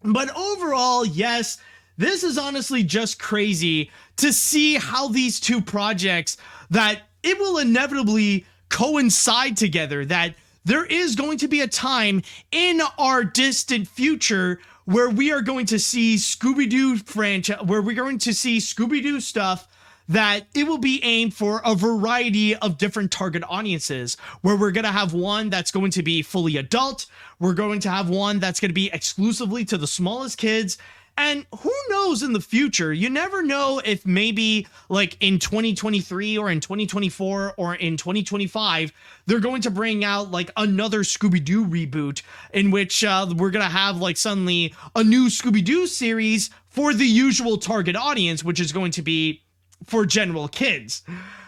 S3: But overall, yes, this is honestly just crazy to see how these two projects, that it will inevitably coincide together, that there is going to be a time in our distant future where we are going to see Scooby-Doo franchise, where we're going to see Scooby-Doo stuff that it will be aimed for a variety of different target audiences, where we're going to have one that's going to be fully adult. We're going to have one that's going to be exclusively to the smallest kids. And who knows in the future, you never know if maybe like in 2023 or in 2024 or in 2025, they're going to bring out like another Scooby-Doo reboot in which we're going to have like suddenly a new Scooby-Doo series for the usual target audience, which is going to be for general kids.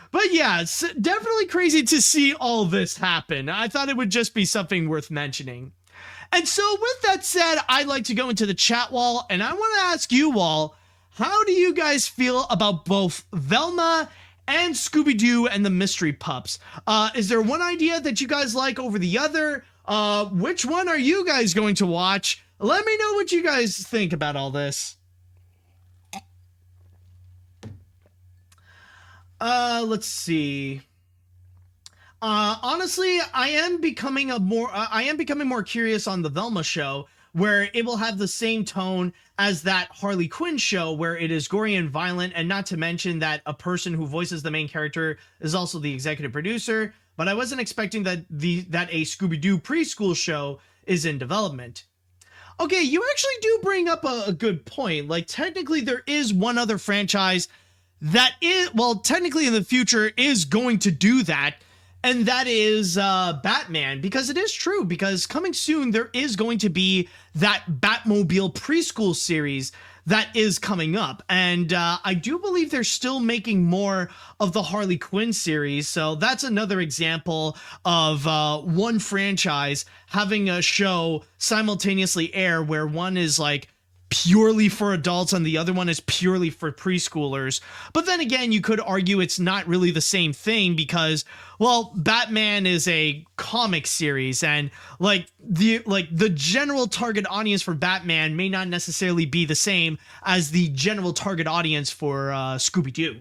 S3: But yeah, it's definitely crazy to see all this happen. I thought it would just be something worth mentioning. And so with that said, I'd like to go into the chat wall, and I want to ask you all, how do you guys feel about both Velma and Scooby-Doo and the Mystery Pups? Is there one idea that you guys like over the other? Which one are you guys going to watch? Let me know what you guys think about all this. Let's see. Honestly, I am becoming more curious on the Velma show, where it will have the same tone as that Harley Quinn show, where it is gory and violent, and not to mention that a person who voices the main character is also the executive producer. But I wasn't expecting that a Scooby-Doo preschool show is in development. Okay, you actually do bring up a good point. Like, technically there is one other franchise that is, well, technically in the future is going to do that, and that is Batman, because it is true, because coming soon there is going to be that Batmobile preschool series that is coming up, and I do believe they're still making more of the Harley Quinn series, so that's another example of one franchise having a show simultaneously air where one is like purely for adults and the other one is purely for preschoolers. But then again, you could argue it's not really the same thing, because, well, Batman is a comic series, and the general target audience for Batman may not necessarily be the same as the general target audience for Scooby-Doo.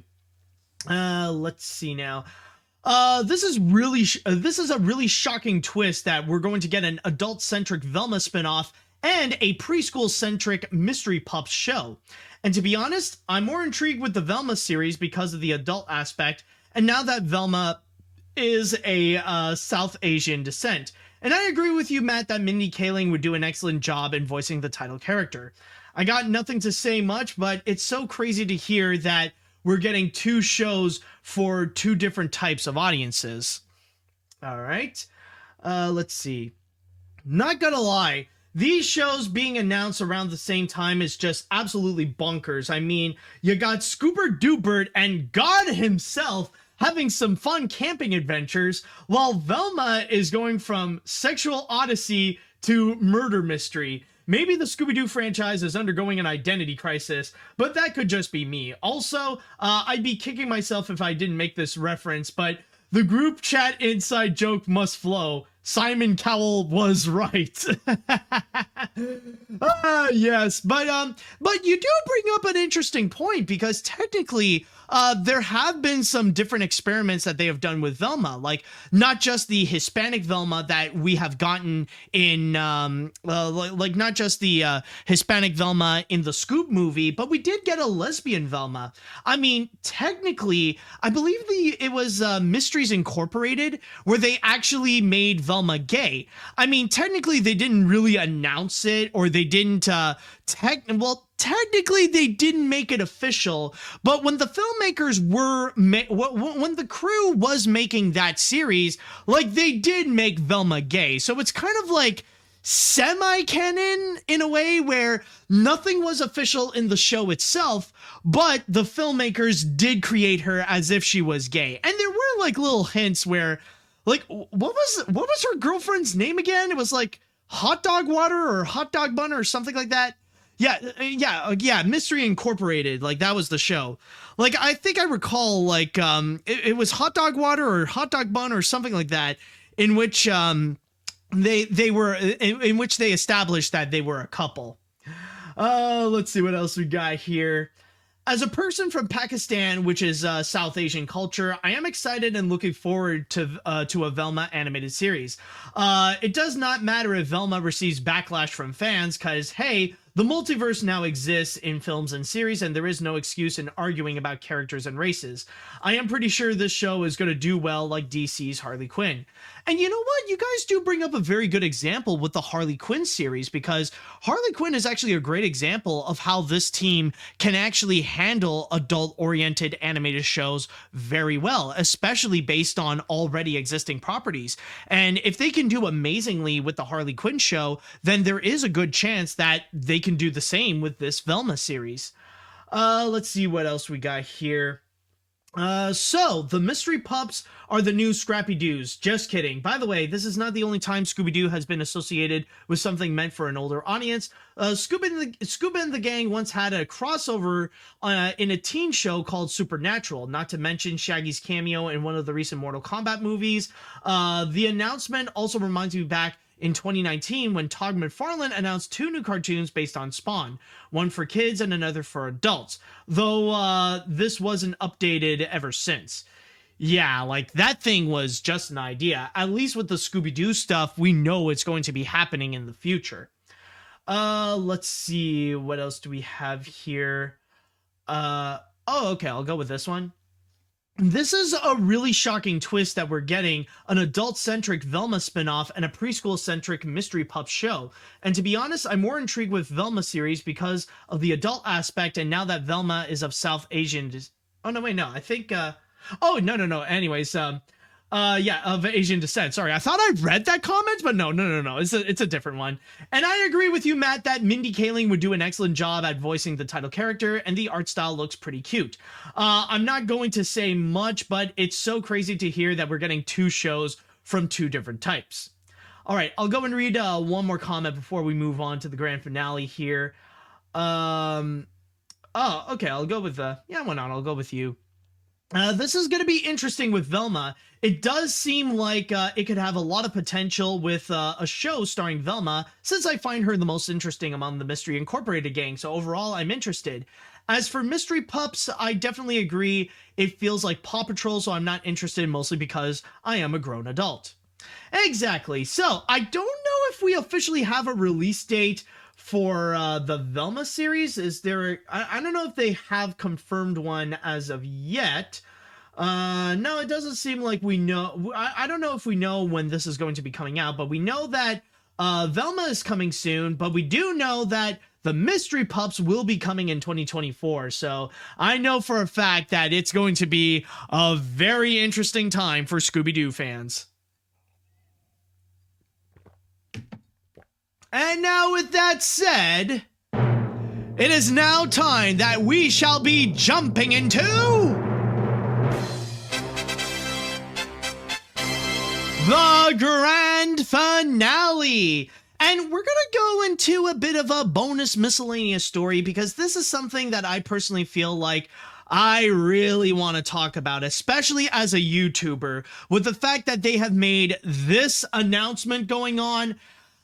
S3: Let's see now. This is a really shocking twist that we're going to get an adult-centric Velma spinoff and a preschool-centric Mystery Pups show. And to be honest, I'm more intrigued with the Velma series because of the adult aspect, and now that Velma is a South Asian descent. And I agree with you, Matt, that Mindy Kaling would do an excellent job in voicing the title character. I got nothing to say much, but it's so crazy to hear that we're getting two shows for two different types of audiences. All right. Let's see. Not gonna lie, these shows being announced around the same time is just absolutely bonkers. I mean, you got Scooby-Doo and God himself having some fun camping adventures, while Velma is going from sexual odyssey to murder mystery. Maybe the Scooby-Doo franchise is undergoing an identity crisis, but that could just be me. Also, I'd be kicking myself if I didn't make this reference, but the group chat inside joke must flow. Simon Cowell was right. Yes, but you do bring up an interesting point, because technically there have been some different experiments that they have done with Velma, like not just the Hispanic Velma that we have gotten in like not just the Hispanic Velma in the Scoob movie, but we did get a lesbian Velma. I mean, technically, I believe it was Mysteries Incorporated where they actually made Velma gay. I mean, technically they didn't really announce it, or they didn't technically they didn't make it official, but when the filmmakers were when the crew was making that series, like, they did make Velma gay. So it's kind of like semi-canon in a way, where nothing was official in the show itself, but the filmmakers did create her as if she was gay. And there were like little hints where, like, what was her girlfriend's name again? It was like Hot Dog Water or Hot Dog Bun or something like that. Yeah, Mystery Incorporated, like, that was the show. Like, I think I recall, like, it was Hot Dog Water or Hot Dog Bun or something like that, in which they established that they were a couple. Let's see what else we got here. As a person from Pakistan, which is South Asian culture, I am excited and looking forward to a Velma animated series. It does not matter if Velma receives backlash from fans, because, hey, the multiverse now exists in films and series, and there is no excuse in arguing about characters and races. I am pretty sure this show is going to do well, like DC's Harley Quinn. And you know what? You guys do bring up a very good example with the Harley Quinn series, because Harley Quinn is actually a great example of how this team can actually handle adult-oriented animated shows very well, especially based on already existing properties. And if they can do amazingly with the Harley Quinn show, then there is a good chance that they can do the same with this Velma series. Let's see what else we got here. So the Mystery Pups are the new Scrappy-Doos. Just kidding. By the way, this is not the only time Scooby-Doo has been associated with something meant for an older audience. Scooby and the Gang once had a crossover in a teen show called Supernatural, not to mention Shaggy's cameo in one of the recent Mortal Kombat movies. The announcement also reminds me back in 2019 when Todd McFarlane announced 2 new cartoons based on Spawn, one for kids and another for adults, though this wasn't updated ever since. Yeah, like, that thing was just an idea. At least with the Scooby-Doo stuff, we know it's going to be happening in the future. Let's see, what else do we have here? Okay, I'll go with this one. This is a really shocking twist that we're getting an adult-centric Velma spinoff and a preschool-centric Mystery Pups show. And to be honest, I'm more intrigued with Velma series because of the adult aspect, and now that Velma is of South Asian... Oh, no, wait, no, I think... No. Anyways, of Asian descent. Sorry, I thought I read that comment, but no. It's a different one. And I agree with you, Matt, that Mindy Kaling would do an excellent job at voicing the title character, and the art style looks pretty cute. I'm not going to say much, but it's so crazy to hear that we're getting 2 shows from 2 different types. All right, I'll go and read one more comment before we move on to the grand finale here. Okay, I'll go with I'll go with you. This is going to be interesting with Velma. It does seem like it could have a lot of potential with a show starring Velma, since I find her the most interesting among the Mystery Incorporated gang, so overall I'm interested. As for Mystery Pups, I definitely agree. It feels like Paw Patrol, so I'm not interested, mostly because I am a grown adult. Exactly. So, I don't know if we officially have a release date for the Velma series. Is there? I don't know if they have confirmed one as of yet. No, it doesn't seem like we know. I don't know if we know when this is going to be coming out, but we know that Velma is coming soon, but we do know that the Mystery Pups will be coming in 2024. So I know for a fact that it's going to be a very interesting time for Scooby-Doo fans. And now with that said, it is now time that we shall be jumping into the grand finale. And we're going to go into a bit of a bonus miscellaneous story because this is something that I personally feel like I really want to talk about, especially as a YouTuber, with the fact that they have made this announcement going on.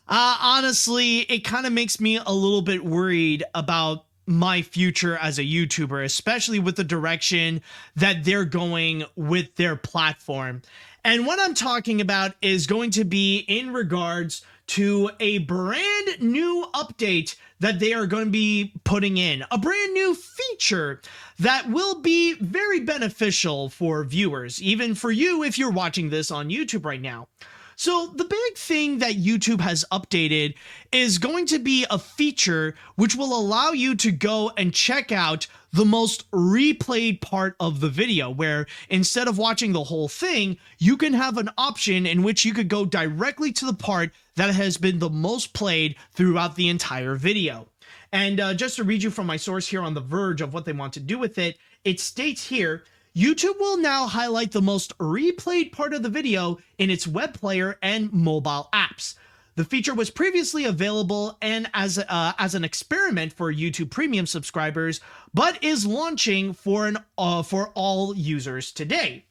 S3: Honestly, it kind of makes me a little bit worried about my future as a YouTuber, especially with the direction that they're going with their platform. And what I'm talking about is going to be in regards to a brand new update that they are going to be putting in, a brand new feature that will be very beneficial for viewers, even for you if you're watching this on YouTube right now. So the big thing that YouTube has updated is going to be a feature which will allow you to go and check out the most replayed part of the video, where instead of watching the whole thing, you can have an option in which you could go directly to the part that has been the most played throughout the entire video. And just to read you from my source here on The Verge of what they want to do with it, it states here, YouTube will now highlight the most replayed part of the video in its web player and mobile apps. The feature was previously available and as an experiment for YouTube Premium subscribers, but is launching for all users today.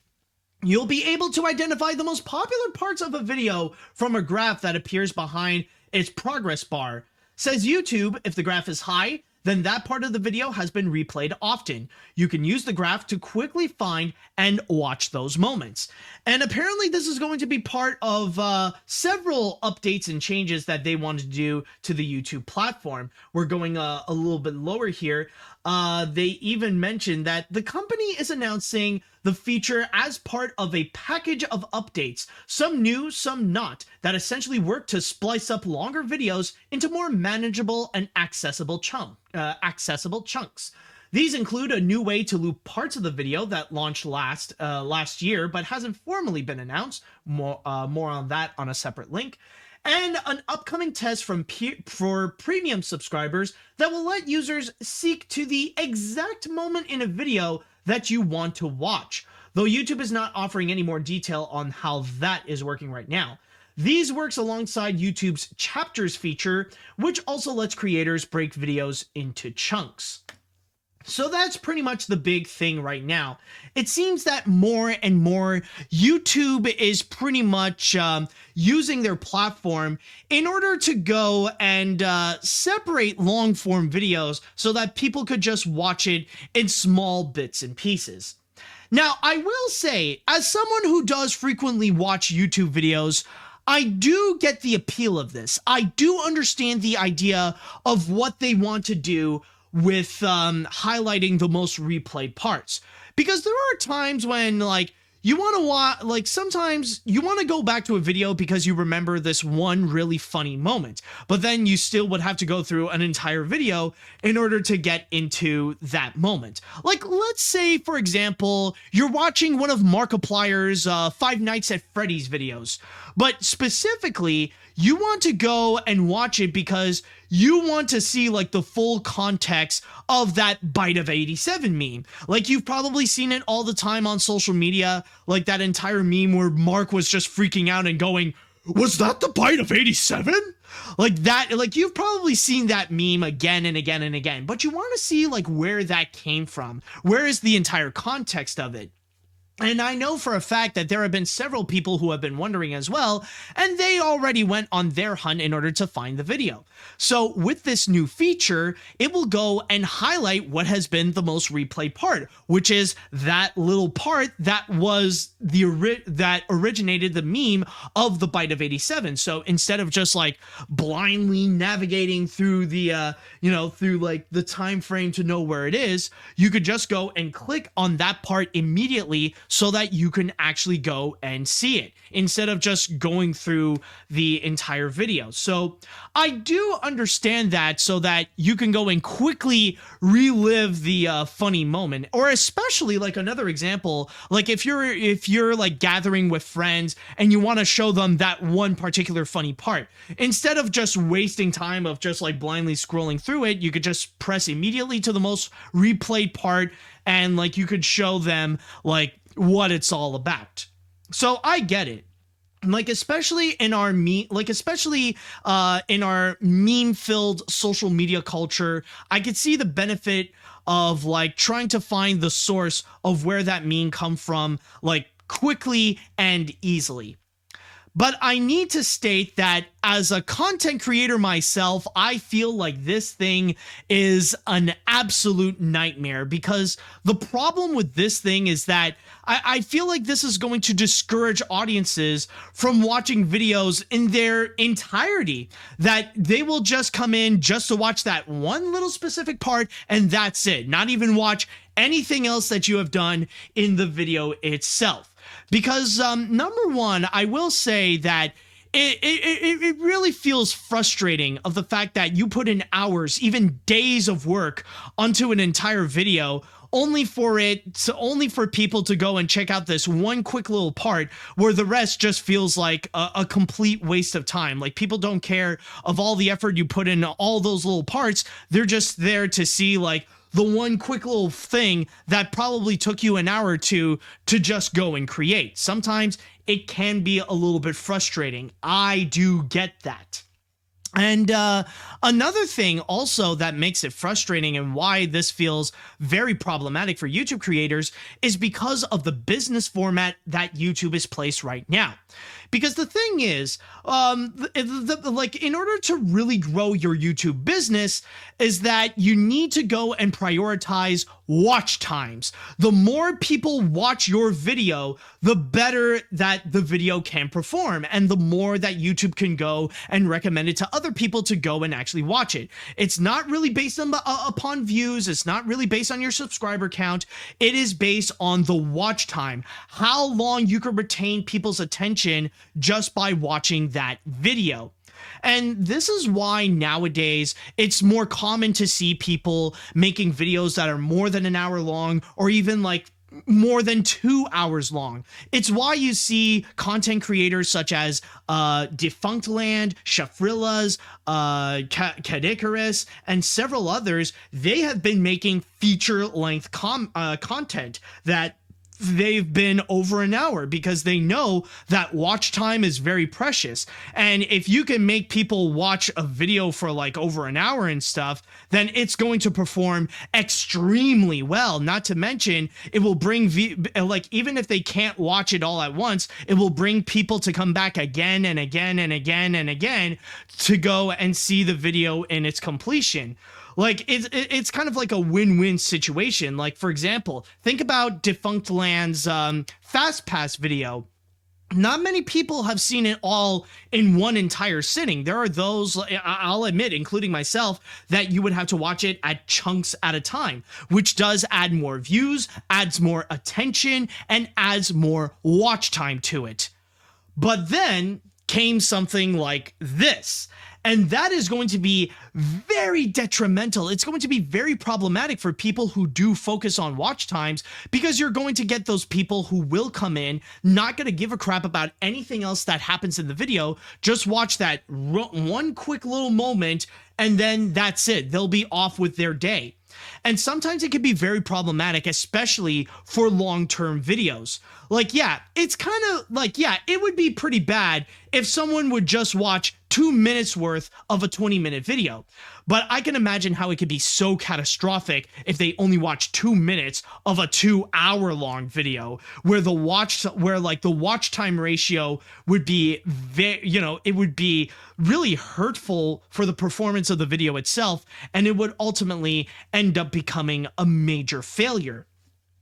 S3: You'll be able to identify the most popular parts of a video from a graph that appears behind its progress bar. Says YouTube, if the graph is high, then that part of the video has been replayed often. You can use the graph to quickly find and watch those moments. And apparently this is going to be part of several updates and changes that they want to do to the YouTube platform. We're going a little bit lower here. They even mentioned that the company is announcing the feature as part of a package of updates, some new, some not, that essentially work to splice up longer videos into more manageable and accessible chunks. These include a new way to loop parts of the video that launched last year but hasn't formally been announced. More on that on a separate link. And an upcoming test for premium subscribers that will let users seek to the exact moment in a video that you want to watch, though YouTube is not offering any more detail on how that is working right now. These works alongside YouTube's chapters feature, which also lets creators break videos into chunks. So that's pretty much the big thing right now. It seems that more and more YouTube is pretty much using their platform in order to go and separate long form videos so that people could just watch it in small bits and pieces. Now, I will say, as someone who does frequently watch YouTube videos, I do get the appeal of this. I do understand the idea of what they want to do with highlighting the most replayed parts, because there are times when you want to watch, sometimes you want to go back to a video because you remember this one really funny moment, but then you still would have to go through an entire video in order to get into that moment. Let's say, for example, you're watching one of Markiplier's Five Nights at Freddy's videos, but specifically, you want to go and watch it because you want to see the full context of that Bite of 87 meme. You've probably seen it all the time on social media, that entire meme where Mark was just freaking out and going, "Was that the Bite of 87?" You've probably seen that meme again and again and again, but you want to see where that came from. Where is the entire context of it? And I know for a fact that there have been several people who have been wondering as well, and they already went on their hunt in order to find the video. So with this new feature, it will go and highlight what has been the most replayed part, which is that little part that was that originated the meme of the Bite of 87. So instead of just like blindly navigating through the through like the time frame to know where it is, you could just go and click on that part immediately so that you can actually go and see it instead of just going through the entire video. So I do understand that, so that you can go and quickly relive the funny moment. Or especially like another example, like if you're like gathering with friends and you want to show them that one particular funny part, instead of just wasting time of just like blindly scrolling through it, you could just press immediately to the most replayed part, and like you could show them like what it's all about. So I get it. Like especially in our meme-filled social media culture, I could see the benefit of like trying to find the source of where that meme come from, like quickly and easily. But I need to state that as a content creator myself, I feel like this thing is an absolute nightmare, because the problem with this thing is that I feel like this is going to discourage audiences from watching videos in their entirety, that they will just come in just to watch that one little specific part and that's it, not even watch anything else that you have done in the video itself. Because number one, I will say that it really feels frustrating of the fact that you put in hours, even days of work onto an entire video, only for people to go and check out this one quick little part where the rest just feels like a complete waste of time. Like people don't care of all the effort you put in all those little parts. They're just there to see like the one quick little thing that probably took you an hour or two to just go and create. Sometimes it can be a little bit frustrating. I do get that. And another thing also that makes it frustrating and why this feels very problematic for YouTube creators is because of the business format that YouTube is placed right now. Because the thing is, like in order to really grow your YouTube business is that you need to go and prioritize watch times. The more people watch your video, the better that the video can perform, and the more that YouTube can go and recommend it to other people to go and actually watch it. It's not really based on upon views. It's not really based on your subscriber count. It is based on the watch time, how long you can retain people's attention just by watching that video. And this is why nowadays it's more common to see people making videos that are more than an hour long, or even like more than 2 hours long. It's why you see content creators such as Defunctland, Shafrillas, Kadikarus, and several others. They have been making feature-length content that they've been over an hour, because they know that watch time is very precious. And if you can make people watch a video for like over an hour and stuff, then it's going to perform extremely well. Not to mention, it will bring like even if they can't watch it all at once, it will bring people to come back again and again and again and again to go and see the video in its completion. Like it's kind of like a win-win situation. Like for example, think about Defunctland's Fast Pass video. Not many people have seen it all in one entire sitting. There are those, I'll admit, including myself, that you would have to watch it at chunks at a time, which does add more views, adds more attention, and adds more watch time to it. But then came something like this. And that is going to be very detrimental. It's going to be very problematic for people who do focus on watch times, because you're going to get those people who will come in, not going to give a crap about anything else that happens in the video, just watch that one quick little moment, and then that's it. They'll be off with their day. And sometimes it can be very problematic, especially for long-term videos. Like, yeah, it's kind of like, yeah, it would be pretty bad if someone would just watch 2 minutes worth of a 20-minute video. But I can imagine how it could be so catastrophic if they only watch 2 minutes of a 2-hour-long video, where the watch time ratio would be it would be really hurtful for the performance of the video itself, and it would ultimately end up becoming a major failure.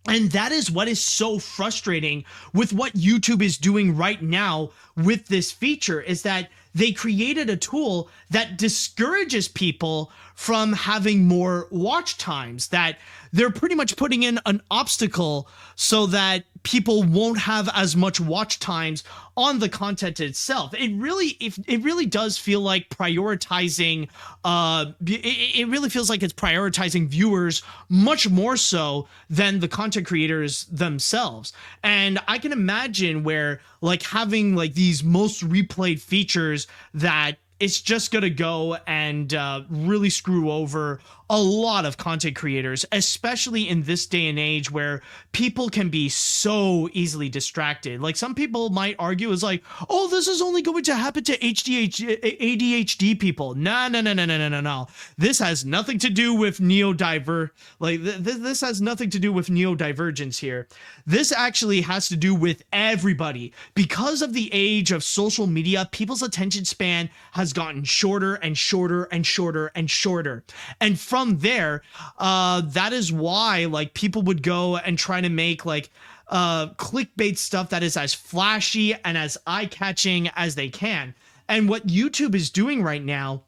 S3: And that is what is so frustrating with what YouTube is doing right now with this feature, is that they created a tool that discourages people from having more watch times, that they're pretty much putting in an obstacle so that people won't have as much watch times on the content itself. It really does feel like prioritizing, it really feels like it's prioritizing viewers much more so than the content creators themselves. And I can imagine where like having like these most replayed features, that it's just going to go and really screw over a lot of content creators, especially in this day and age where people can be so easily distracted. Like, some people might argue is like, oh, this is only going to happen to ADHD people. No. This has nothing to do with this has nothing to do with neurodivergence here. This actually has to do with everybody. Because of the age of social media, people's attention span has gotten shorter and shorter and shorter and shorter. And from there, that is why like people would go and try to make like clickbait stuff that is as flashy and as eye-catching as they can. And what YouTube is doing right now,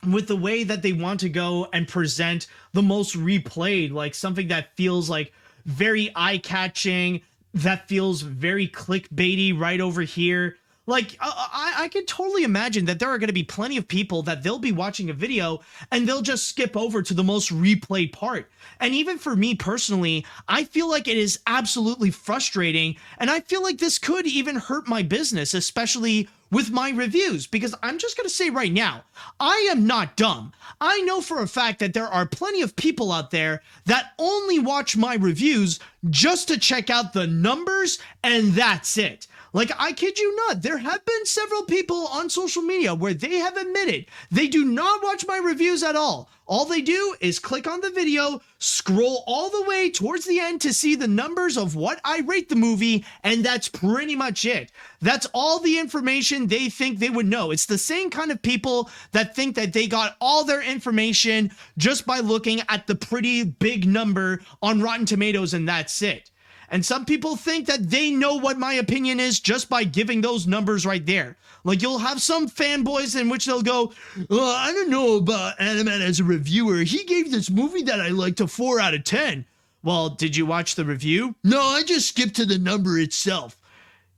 S3: with the way that they want to go and present the most replayed, like something that feels like very eye-catching, that feels very clickbaity right over here. Like, I can totally imagine that there are going to be plenty of people that they'll be watching a video and they'll just skip over to the most replayed part. And even for me personally, I feel like it is absolutely frustrating. And I feel like this could even hurt my business, especially with my reviews, because I'm just going to say right now, I am not dumb. I know for a fact that there are plenty of people out there that only watch my reviews just to check out the numbers, and that's it. Like, I kid you not, there have been several people on social media where they have admitted they do not watch my reviews at all. All they do is click on the video, scroll all the way towards the end to see the numbers of what I rate the movie, and that's pretty much it. That's all the information they think they would know. It's the same kind of people that think that they got all their information just by looking at the pretty big number on Rotten Tomatoes, and that's it. And some people think that they know what my opinion is just by giving those numbers right there. Like, you'll have some fanboys in which they'll go, oh, I don't know about AniMat's as a reviewer. He gave this movie that I liked a 4 out of 10. Well, did you watch the review? No, I just skipped to the number itself.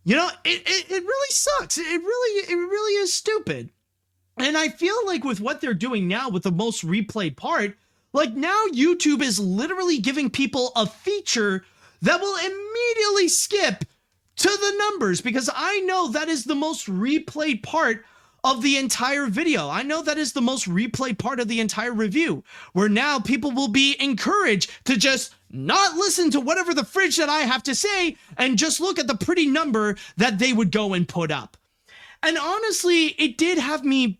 S3: You know, it really sucks. It really is stupid. And I feel like with what they're doing now with the most replayed part, like, now YouTube is literally giving people a feature that will immediately skip to the numbers, because I know that is the most replayed part of the entire video. I know that is the most replayed part of the entire review, where now people will be encouraged to just not listen to whatever the fridge that I have to say and just look at the pretty number that they would go and put up. And honestly, it did have me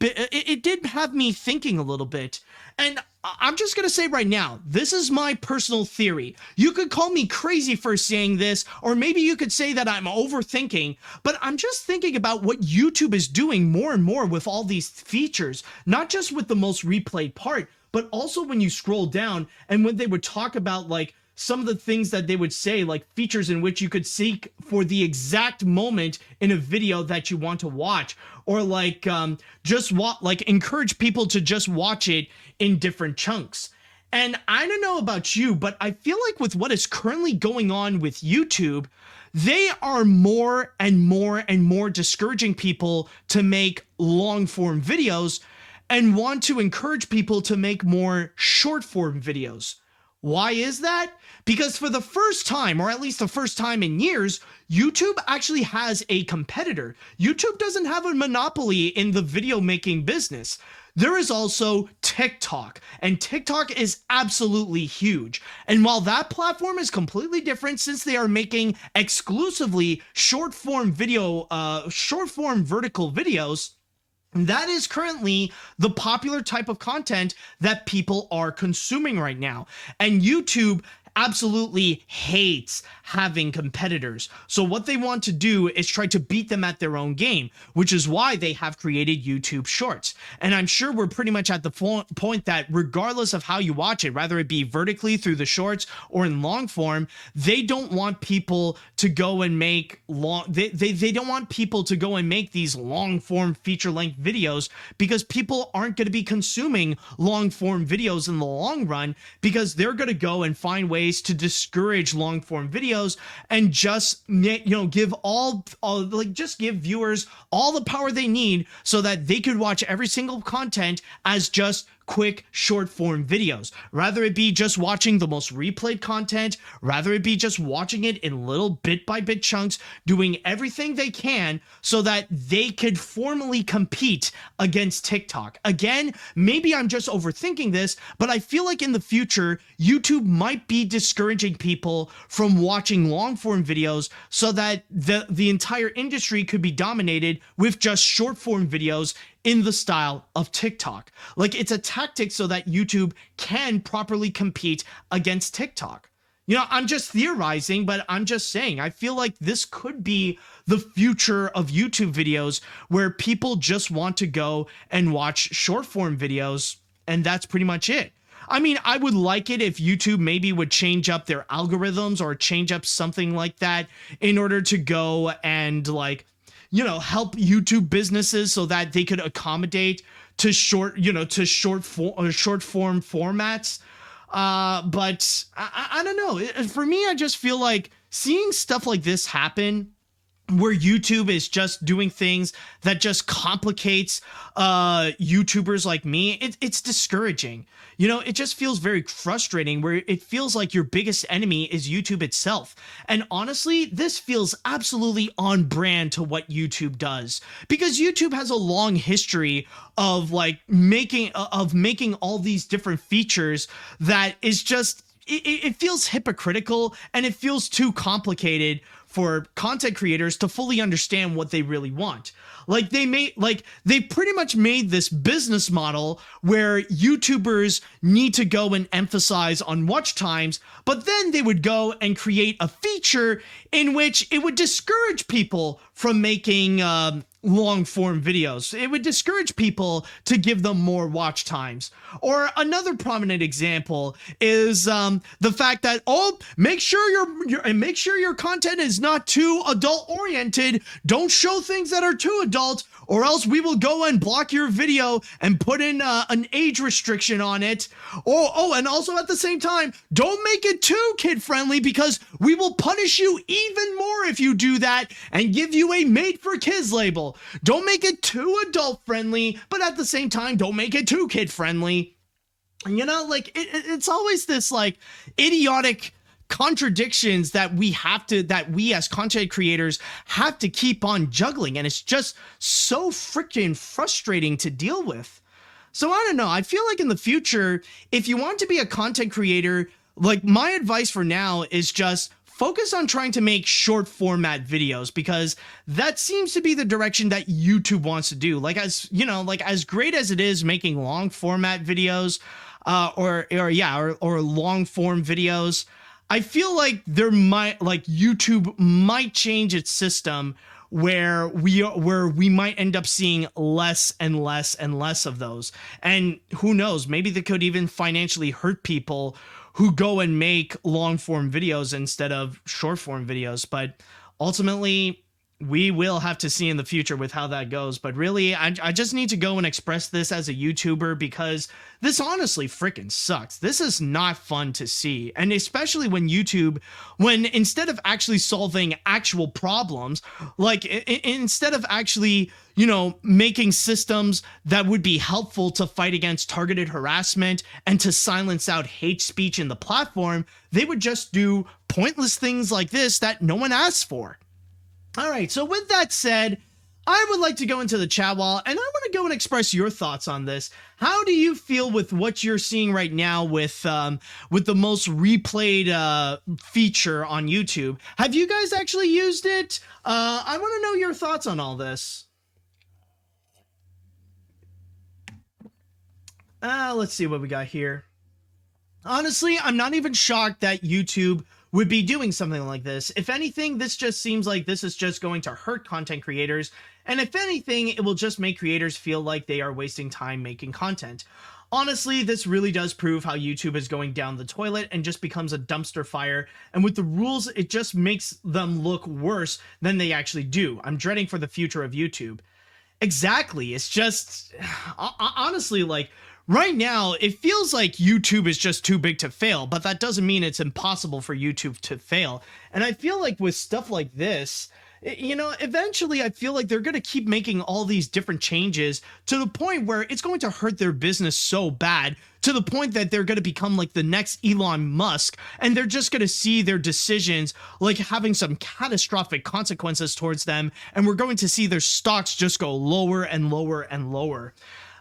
S3: thinking a little bit. And I'm just going to say right now, this is my personal theory. You could call me crazy for saying this, or maybe you could say that I'm overthinking, but I'm just thinking about what YouTube is doing more and more with all these features, not just with the most replayed part, but also when you scroll down and when they would talk about like some of the things that they would say, like features in which you could seek for the exact moment in a video that you want to watch, or like encourage people to just watch it in different chunks. And I don't know about you, but I feel like with what is currently going on with YouTube, they are more and more and more discouraging people to make long form videos and want to encourage people to make more short form videos. Why is that? Because for the first time, or at least the first time in years, YouTube actually has a competitor. YouTube doesn't have a monopoly in the video making business. There is also TikTok, and TikTok is absolutely huge. And while that platform is completely different, since they are making exclusively short form vertical videos, That is currently the popular type of content that people are consuming right now. And YouTube absolutely hates having competitors. So what they want to do is try to beat them at their own game, which is why they have created YouTube Shorts. And I'm sure we're pretty much at the point that regardless of how you watch it, whether it be vertically through the shorts or in long form, they don't want people to go and make they don't want people to go and make these long form feature length videos, because people aren't going to be consuming long form videos in the long run, because they're going to go and find ways to discourage long form videos and just, you know, give just give viewers all the power they need so that they could watch every single content as just quick short form videos, rather it be just watching the most replayed content, rather it be just watching it in little bit by bit chunks, doing everything they can so that they could formally compete against TikTok. Again, maybe I'm just overthinking this, but I feel like in the future YouTube might be discouraging people from watching long form videos so that the entire industry could be dominated with just short form videos in the style of TikTok. Like, it's a tactic so that YouTube can properly compete against TikTok. You know, I'm just theorizing, but I'm just saying, I feel like this could be the future of YouTube videos, where people just want to go and watch short form videos, and that's pretty much it. I mean, I would like it if YouTube maybe would change up their algorithms or change up something like that in order to go and, like, you know, help YouTube businesses so that they could accommodate to short form formats. But I don't know. For me, I just feel like seeing stuff like this happen, where YouTube is just doing things that just complicates YouTubers like me, it's discouraging. You know, it just feels very frustrating, where it feels like your biggest enemy is YouTube itself. And honestly, this feels absolutely on brand to what YouTube does, because YouTube has a long history of making all these different features that is just, it feels hypocritical, and it feels too complicated for content creators to fully understand what they really want. Like, they pretty much made this business model where YouTubers need to go and emphasize on watch times, but then they would go and create a feature in which it would discourage people from making long form videos. It would discourage people to give them more watch times. Or another prominent example is the fact that, make sure your content is not too adult oriented. Don't show things that are too adult, or else we will go and block your video and put in an age restriction on it. And also at the same time, don't make it too kid friendly, because we will punish you even more if you do that and give you a made for kids label. Don't make it too adult friendly, but at the same time, don't make it too kid friendly. You know, like, it's always this like idiotic contradictions that we as content creators have to keep on juggling, and it's just so freaking frustrating to deal with. So I don't know, I feel like in the future, if you want to be a content creator, like, my advice for now is just focus on trying to make short format videos, because that seems to be the direction that YouTube wants to do. Like, as you know, like, as great as it is making long format videos, or long form videos, I feel like YouTube might change its system where we might end up seeing less and less and less of those. And who knows, maybe they could even financially hurt people who go and make long form videos instead of short form videos. But ultimately, we will have to see in the future with how that goes. But really, I just need to go and express this as a YouTuber, because this honestly freaking sucks. This is not fun to see. And especially when instead of actually solving actual problems, like instead of actually, you know, making systems that would be helpful to fight against targeted harassment and to silence out hate speech in the platform, they would just do pointless things like this that no one asks for. All right, so with that said, I would like to go into the chat wall, and I want to go and express your thoughts on this. How do you feel with what you're seeing right now with the most replayed feature on YouTube? Have you guys actually used it? I want to know your thoughts on all this. Let's see what we got here. Honestly, I'm not even shocked that YouTube would be doing something like this. If anything, this just seems like this is just going to hurt content creators. And if anything, it will just make creators feel like they are wasting time making content. Honestly, this really does prove how YouTube is going down the toilet and just becomes a dumpster fire. And with the rules, it just makes them look worse than they actually do. I'm dreading for the future of YouTube. Exactly. It's just, honestly, like, right now, it feels like YouTube is just too big to fail, but that doesn't mean it's impossible for YouTube to fail. And I feel like with stuff like this, you know, eventually I feel like they're going to keep making all these different changes to the point where it's going to hurt their business so bad, to the point that they're going to become like the next Elon Musk, and they're just going to see their decisions like having some catastrophic consequences towards them, and we're going to see their stocks just go lower and lower and lower.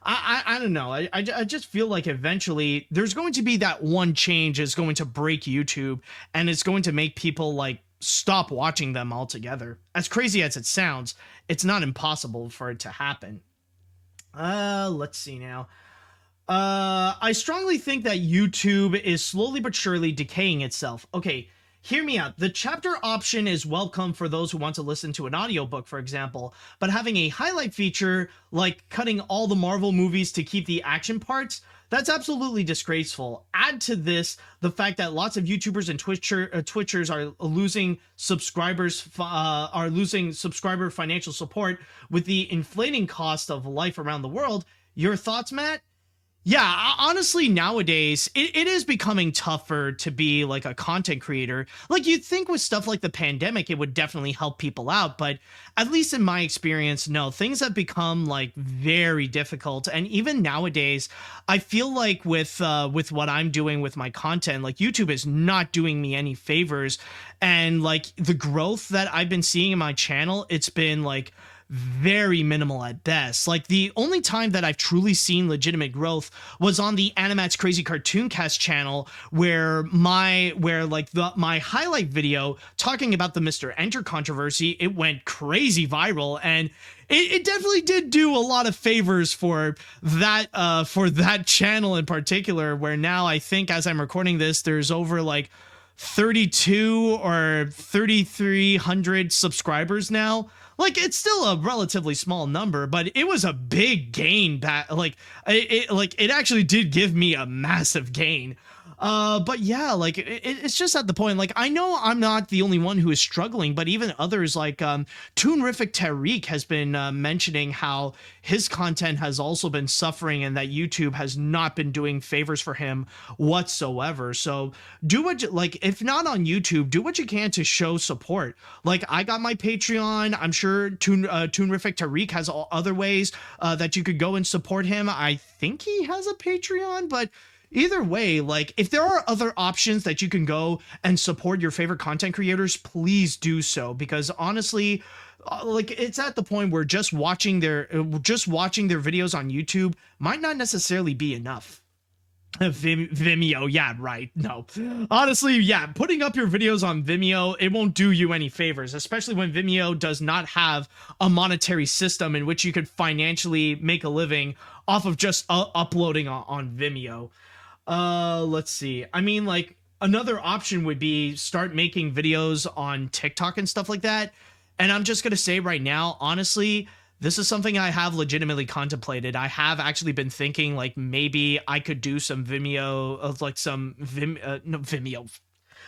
S3: I don't know. I just feel like eventually there's going to be that one change is going to break YouTube, and it's going to make people like stop watching them altogether. As crazy as it sounds, it's not impossible for it to happen. Let's see now. I strongly think that YouTube is slowly but surely decaying itself. Okay, hear me out. The chapter option is welcome for those who want to listen to an audiobook, for example, but having a highlight feature like cutting all the Marvel movies to keep the action parts, that's absolutely disgraceful. Add to this the fact that lots of YouTubers and Twitchers are losing subscribers, are losing subscriber financial support with the inflating cost of life around the world. Your thoughts, Matt? Yeah, honestly, nowadays, it is becoming tougher to be like a content creator. Like, you'd think with stuff like the pandemic, it would definitely help people out. But at least in my experience, no, things have become like very difficult. And even nowadays, I feel like with what I'm doing with my content, like YouTube is not doing me any favors. And like the growth that I've been seeing in my channel, it's been like very minimal at best. Like the only time that I've truly seen legitimate growth was on the AniMat's Crazy Cartoon Cast channel, where my highlight video talking about the Mr. Enter controversy, it went crazy viral, and it definitely did do a lot of favors for that channel in particular, where now I think as I'm recording this, there's over like 32 or 3,300 subscribers now. Like, it's still a relatively small number, but it was a big gain back. Like, it actually did give me a massive gain. But yeah, like it's just at the point, like, I know I'm not the only one who is struggling, but even others like Toonrific Tariq has been mentioning how his content has also been suffering and that YouTube has not been doing favors for him whatsoever. So do what like, if not on YouTube, do what you can to show support. Like, I got my Patreon. I'm sure Toonrific Tariq has all other ways that you could go and support him. I think he has a Patreon, but either way, like, if there are other options that you can go and support your favorite content creators, please do so, because honestly, like, it's at the point where just watching their videos on YouTube might not necessarily be enough. Vimeo, yeah, right. No, honestly, yeah, putting up your videos on Vimeo, it won't do you any favors, especially when Vimeo does not have a monetary system in which you could financially make a living off of just uploading on Vimeo. Let's see. I mean, like, another option would be start making videos on TikTok and stuff like that. And I'm just gonna say right now, honestly, this is something I have legitimately contemplated. I have actually been thinking, like, maybe I could do some Vimeo, like some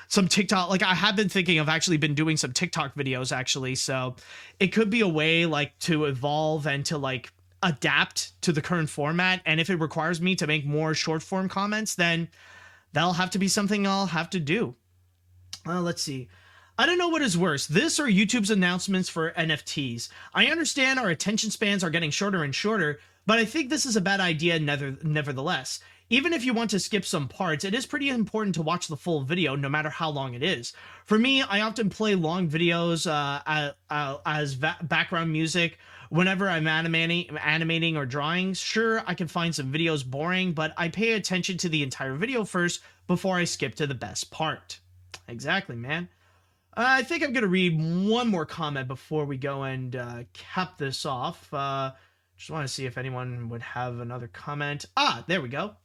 S3: some TikTok. Like, I have been thinking of actually been doing some TikTok videos actually. So it could be a way like to evolve and to like adapt to the current format. And if it requires me to make more short form comments, then that'll have to be something I'll have to do. Let's see. I don't know what is worse, this or YouTube's announcements for NFTs. I understand our attention spans are getting shorter and shorter, but I think this is a bad idea nevertheless. Even if you want to skip some parts, it is pretty important to watch the full video, no matter how long it is. For me, I often play long videos as background music whenever I'm animating or drawing. Sure, I can find some videos boring, but I pay attention to the entire video first before I skip to the best part. Exactly, man. I think I'm going to read one more comment before we go and cap this off. Just want to see if anyone would have another comment. Ah, there we go.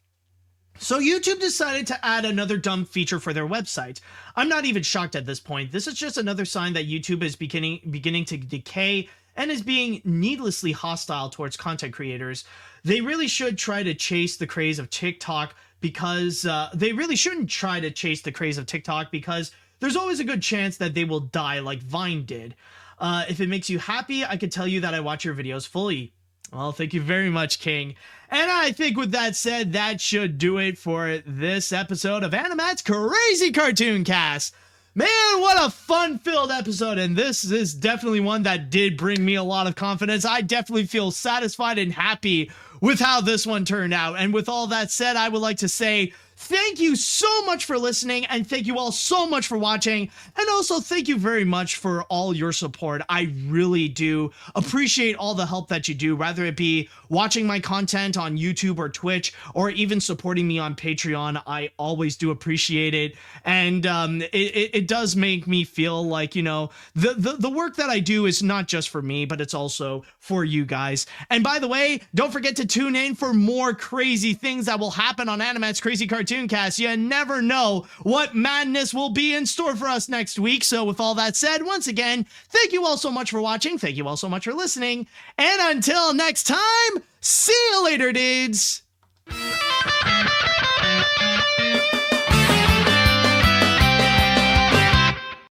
S3: So YouTube decided to add another dumb feature for their website. I'm not even shocked at this point. This is just another sign that YouTube is beginning to decay and is being needlessly hostile towards content creators. They really should try to chase the craze of TikTok because they really shouldn't try to chase the craze of TikTok because there's always a good chance that they will die like Vine did. If it makes you happy, I could tell you that I watch your videos fully. Well, thank you very much, King. And I think with that said, that should do it for this episode of AniMat's Crazy Cartoon Cast. Man, what a fun-filled episode, and this is definitely one that did bring me a lot of confidence. I definitely feel satisfied and happy with how this one turned out. And with all that said, I would like to say thank you so much for listening, and thank you all so much for watching, and also thank you very much for all your support. I really do appreciate all the help that you do, whether it be watching my content on YouTube or Twitch, or even supporting me on Patreon. I always do appreciate it, and it does make me feel like, you know, the work that I do is not just for me, but it's also for you guys. And by the way, don't forget to tune in for more crazy things that will happen on AniMat's Crazy Cartoon Cast. You never know what madness will be in store for us next week. So with all that said, once again, thank you all so much for watching. Thank you all so much for listening. And until next time, see you later, dudes.